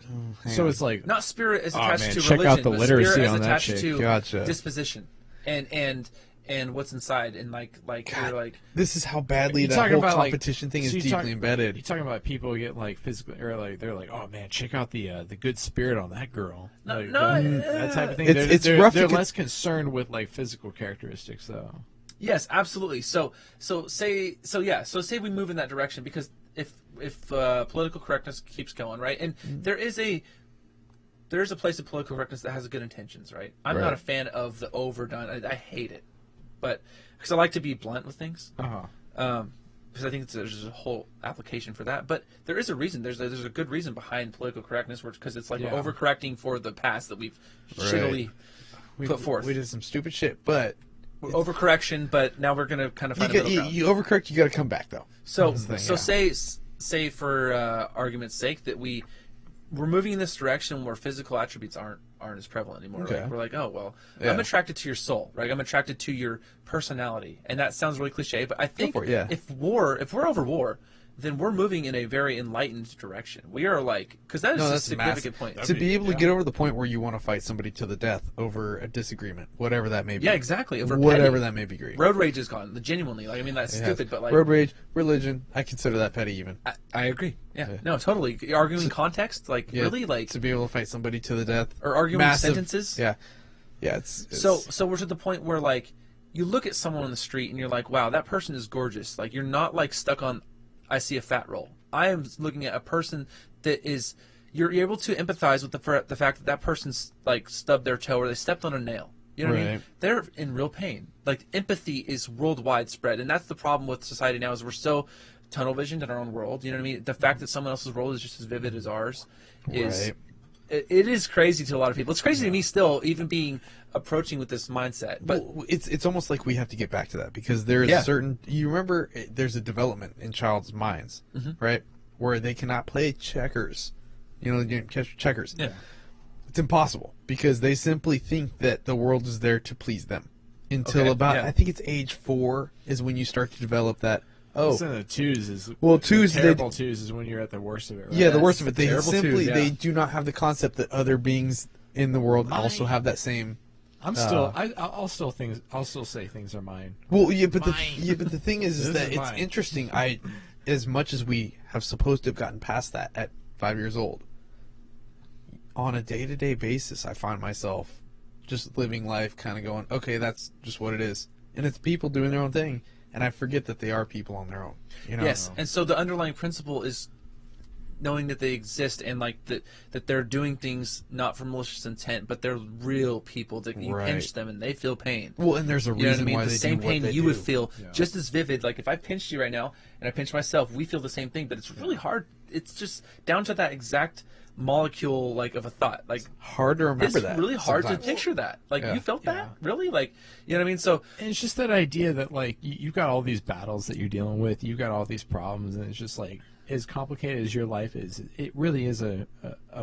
So it's like Not spirit as Oh, attached man, to check out religion, the but literacy spirit as on that attached chick. to Gotcha. disposition, and what's inside, and like you're like. this is how badly You're that talking whole about, like- competition thing is so deeply you're embedded. talking about people get like physical, or like they're like, oh man, check out the good spirit on that girl. No, Like, no, that type of thing. It's they're, rough They're to less concerned with like physical characteristics though. Yes, absolutely. So say we move in that direction, because if political correctness keeps going, right, and there is a place of political correctness that has good intentions, right? I'm not Right. a fan of the overdone. I hate it, but because I like to be blunt with things, because I think there's a whole application for that. But there is a reason. There's a good reason behind political correctness, because it's like Yeah. we're overcorrecting for the past that we've Right. shittily put forth. We did some stupid shit, but We're overcorrection, but now we're going to kind of find a middle ground. you overcorrect. You got to come back though. So, That's the thing, so yeah. say for argument's sake that we're moving in this direction where physical attributes aren't as prevalent anymore. Okay. Like, we're like, oh well, Yeah. I'm attracted to your soul, right? I'm attracted to your personality, and that sounds really cliche, but I think for it, yeah. if we're over war, then we're moving in a very enlightened direction. We are like, because that is No, a that's significant massive. point. To be able to get over the point where you want to fight somebody to the death over a disagreement, whatever that may be. Yeah, exactly. Over Whatever petty. that may be. Great. Road rage is gone. Genuinely, like I mean, that's It has. stupid, but like road rage, religion, I consider that petty even. I agree. Yeah, no, totally. Arguing context, like Yeah, really, like to be able to fight somebody to the death or arguing massive, sentences. Yeah, yeah. It's So we're to the point where like you look at someone on the street and you're like, wow, that person is gorgeous. Like you're not like stuck on, I see a fat roll. I am looking at a person that is. You're able to empathize with the fact that person's like stubbed their toe or they stepped on a nail. You know what I mean? Right. They're in real pain. Like empathy is worldwide spread, and that's the problem with society now is we're so tunnel visioned in our own world. You know what I mean? The fact that someone else's world is just as vivid as ours is. Right. It is crazy to a lot of people. It's crazy to me still, even being approaching with this mindset. But Well, it's almost like we have to get back to that because there is Yeah. a certain. You remember, there's a development in child's minds, right, where they cannot play checkers. You know, the game checkers. yeah, It's impossible because they simply think that the world is there to please them. Until Okay, about, yeah. I think it's age 4 is when you start to develop that. Oh, So the twos is Well, twos, the terrible twos is when you're at the worst of it. Right? yeah, the Yes, worst of it. They terrible simply twos, yeah. they do not have the concept that other beings in the world also have that same. I'm still. I'll still say things are mine. Well, yeah, but Mine. the thing is This that is it's mine. interesting. As much as we have supposed to have gotten past that at 5 years old, on a day-to-day basis, I find myself just living life, kind of going, okay, that's just what it is, and it's people doing their own thing, and I forget that they are people on their own. You know? yes. And so the underlying principle is knowing that they exist and like that they're doing things not for malicious intent, but they're real people that you Right. pinch them and they feel pain. Well, and there's a You know what I reason mean? why The they same do what pain they you do. would feel just as vivid. Like if I pinched you right now and I pinch myself, we feel the same thing. But it's really hard. It's just down to that exact molecule, like of a thought. Like Hard to remember it's that. really hard sometimes. to picture that. Like Yeah. you felt that really, like you know what I mean. So And it's just that idea that like you've got all these battles that you're dealing with, you've got all these problems, and it's just like as complicated as your life is, it really is a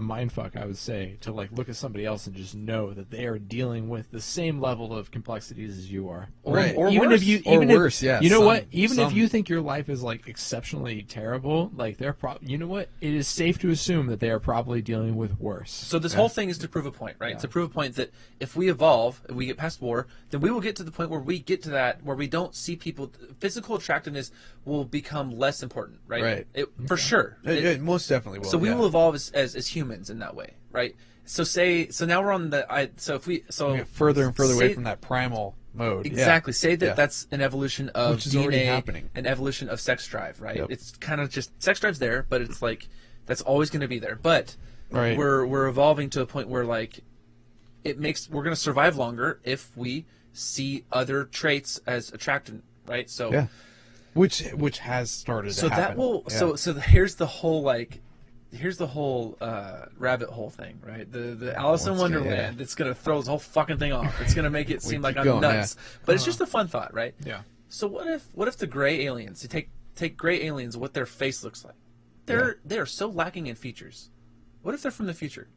mind fuck, I would say, to like look at somebody else and just know that they are dealing with the same level of complexities as you are. Right. or even worse. if you, Or even worse, if, yeah, you know some- what? Even if some. you think your life is like exceptionally terrible, like they're you know what? It is safe to assume that they are probably dealing with worse. So this whole thing is to prove a point, right? To prove a point that if we evolve, if we get past war, then we will get to the point where we get to that, where we don't see people. Physical attractiveness will become less important, right? Right. For sure. It most definitely will. So we yeah. will evolve as humans in that way, right? So now we're on the so if we so We get further and further away say- from that primal mode. Yeah. Exactly. Say that Yeah. that's an evolution of Which is DNA, already happening. an evolution of sex drive, right? Yep. It's kind of just sex drive's there, but it's like that's always going to be there. But Right. we're evolving to a point where like we're going to survive longer if we see other traits as attractive, right? So Yeah. Which has started so to happen. that will Yeah. so here's the whole like here's the whole rabbit hole thing, right? The Alice in Let's go, Wonderland. It's gonna throw this whole fucking thing off. It's gonna make it seem like keep I'm going, nuts. But it's just a fun thought, right? Yeah. So what if the gray aliens? You take gray aliens, what their face looks like? They are so lacking in features. What if they're from the future?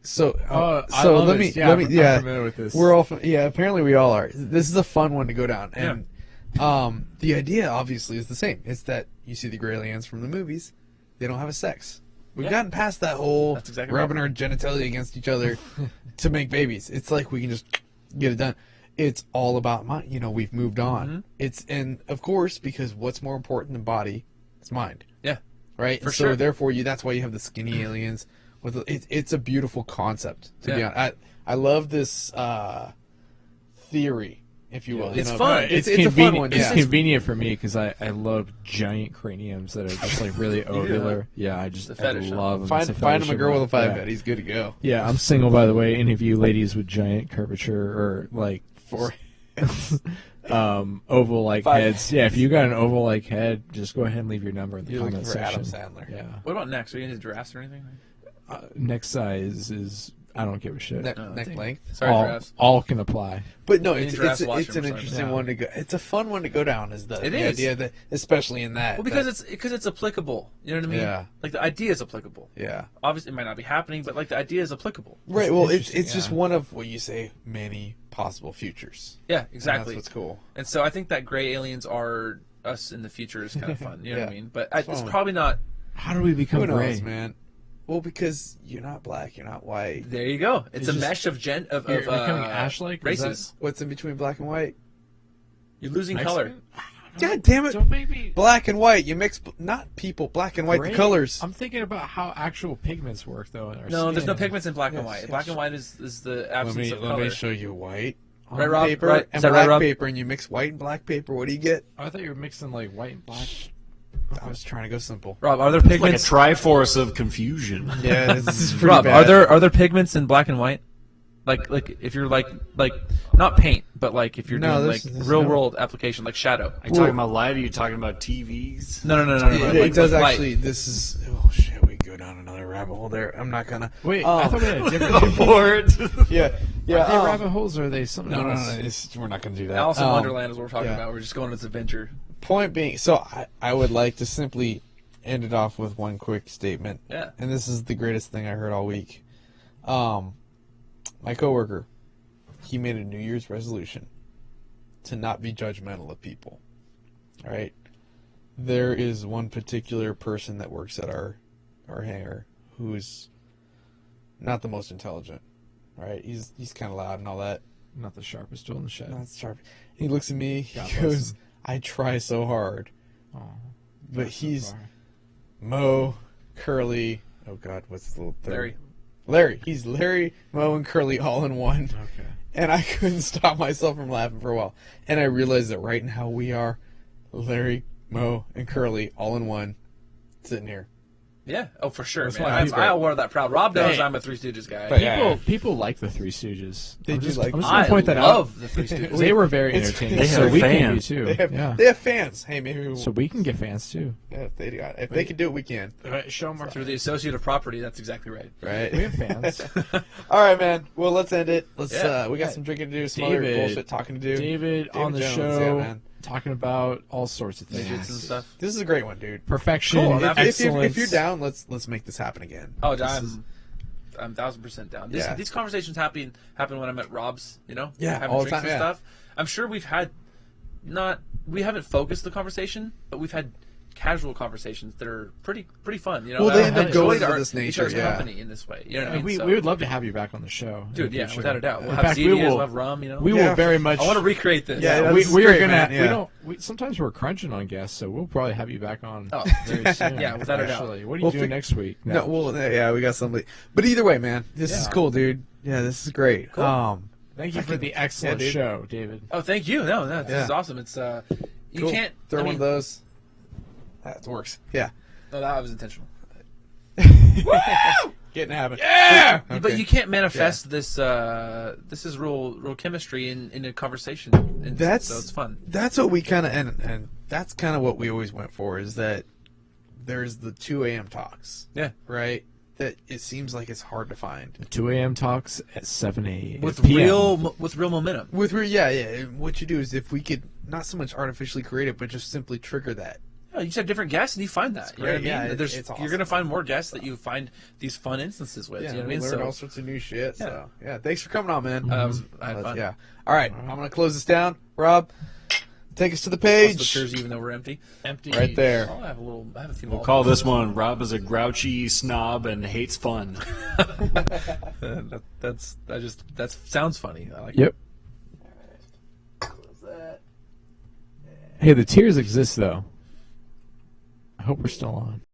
So, I so love let this. me, Yeah, let me, I'm yeah. familiar with this. We're all, apparently we all are. This is a fun one to go down, and the idea obviously is the same. It's that you see the gray aliens from the movies, they don't have a sex. We've gotten past that whole That's exactly rubbing right. our genitalia against each other to make babies. It's like we can just get it done. It's all about mind. We've moved on. And of course, because what's more important than body? It's mind. Yeah. Right? For so sure. therefore, that's why you have the skinny aliens. It's a beautiful concept, to be Yeah. honest. I love this theory, if you will. It's fun. It's a fun one. It's Yeah. convenient for me because I love giant craniums that are just like really ovular. Yeah, I The I fetish, huh? love them. Find It's him a fetish girl of with a 5 mine. head. He's good to go. Yeah, I'm single, by the way. Any of you ladies with giant curvature or like oval like Five heads? Yeah, if you got an oval like head, just go ahead and leave your number in the You're looking comment for section. Adam Sandler. Yeah. What about next? Are you into giraffes or anything? Next size is I don't give a shit. Neck length. Sorry, giraffes. all can apply. But no, Any it's giraffes watch an them, sorry. interesting Yeah. one to go. It's a fun one to go down. Is the It is. idea that, especially in that? Well, because it's applicable. You know what I mean? Yeah. Like the idea is applicable. yeah. Obviously, it might not be happening, but like the idea is applicable. Right. Well, it's interesting, just yeah. one of what you say many possible futures. Yeah, And exactly. that's what's cool. And so I think that gray aliens are us in the future is kind of fun. You know what I Yeah. mean? But it's fun. probably not. How do we become Who gray? knows, man? Well, because you're not black, you're not white. There you go. It's a just- mesh of You're becoming ash-like? Is races. What's in between black and white? You're losing color. Mexican? God damn it! Don't make me Black and white. You mix not people. Black and white. gray. The colors. I'm thinking about how actual pigments work, though. In our No, there's no skin. pigments in black and Yes, white. yes. Black and white is the Let absence me of color. show you white on Right, Rob? paper Right. Is and that right, black Rob? paper, and you mix white and black paper. What do you get? I thought you were mixing like white and black. I was trying to go simple. Rob, are there Like a pigments? triforce of confusion. Yeah, this is pretty Rob, bad. are there pigments in black and white? Like if you're like not paint, but like if you're No, doing there's- like there's real no- world application, like shadow. Are you talking about light? Or are you talking about TVs? No. It does light. actually. This is. Oh shit! We go down another rabbit hole there. I'm not gonna. Wait, I thought we had a different. Abort. Yeah. Yeah. Are they rabbit holes or are they something No, no, else? no. We're not gonna do that. Alice in Wonderland is what we're talking yeah. about. We're just going on this adventure. Point being, so I would like to simply end it off with one quick statement. Yeah. And this is the greatest thing I heard all week. My coworker, he made a New Year's resolution to not be judgmental of people. All right. There is one particular person that works at our hangar who's not the most intelligent. All right. He's kind of loud and all that. Not the sharpest tool in the shed. Not sharp. He looks at me. God He bless goes, him. "I try so hard." Oh, But so he's far. Mo, Curly. Oh God, what's the little third? Larry. Larry. He's Larry, Mo, and Curly all in one. Okay. And I couldn't stop myself from laughing for a while. And I realized that right now we are Larry, Mo, and Curly all in one, sitting here. Yeah. Oh, for sure, That's man. why people- I'll wear that proud. Rob knows Hey. I'm a Three Stooges guy. But yeah. People like the Three Stooges. They I'm do just, like- I'm just gonna I point that love out. the Three Stooges. They were very It's- entertaining. they so have we can be fans. too. They have, yeah. they have fans. Hey, maybe we'll, So we can get fans too. yeah, if they can do it, we can. Show them Through the associative property, that's exactly right. Right? We have fans. All right, man. Well, let's end it. Let's. Yeah. We got some drinking to do, some other David. bullshit talking to do. David on the Jones, show, yeah, man. talking about all sorts of things. Midgets and stuff. This is a great one, dude. Perfection, Cool, I'm excellence. If you're down, let's make this happen again. Oh, This is- I'm 1,000% down. Yeah. These conversations happen when I'm at Rob's, Yeah, having all the drinks time, and yeah. stuff. I'm sure we haven't focused the conversation, but we've had casual conversations that are pretty fun. Well, they end up enjoyed going to our- this each nature, other's yeah. company in this way. You know what I mean? we So- would love to have you back on the show, in dude, the yeah, future. without a doubt. We'll In have fact, CDs, we will. we'll have rum. We will very much. I want to recreate this. Yeah, we this is are great, gonna. man, yeah. Sometimes we're crunching on guests, so we'll probably have you back on Oh. very soon. Yeah, without a doubt. actually. What are you We'll doing fi- next week? No, well, yeah, we got somebody. But either way, man, this is Yeah. cool, dude. Yeah, this is great. Cool. Thank you for the excellent dude. show, David. Oh, thank you. No, this Yeah. is awesome. It's you cool. can't throw I one mean, of those. That works. Yeah. No, that was intentional. Getting habit. Yeah. But you can't manifest this. This is real chemistry in a conversation. And That's so it's fun. That's what we kind of and that's kind of what we always went for is that there's the 2 a.m. talks, Yeah. right? That it seems like it's hard to find. 2 a.m. talks at 7 a.m. With PM. real momentum. Yeah. What you do is if we could not so much artificially create it, but just simply trigger that. Yeah, you just have different guests and you find that. You know what I mean? Yeah, There's, it's You're going to find more guests that you find these fun instances with. Yeah, you know what I we mean? learned So, all sorts of new shit. Yeah. So yeah, thanks for coming on, man. I had fun. Yeah. All right, I'm gonna close this down. Rob, take us to the Plus the page. chairs, even though we're empty. Empty. Right there. Oh, I have a few We'll more. call this one Rob is a grouchy snob and hates fun. That sounds funny. I like Yep. Hey, the tiers exist though. I hope we're still on.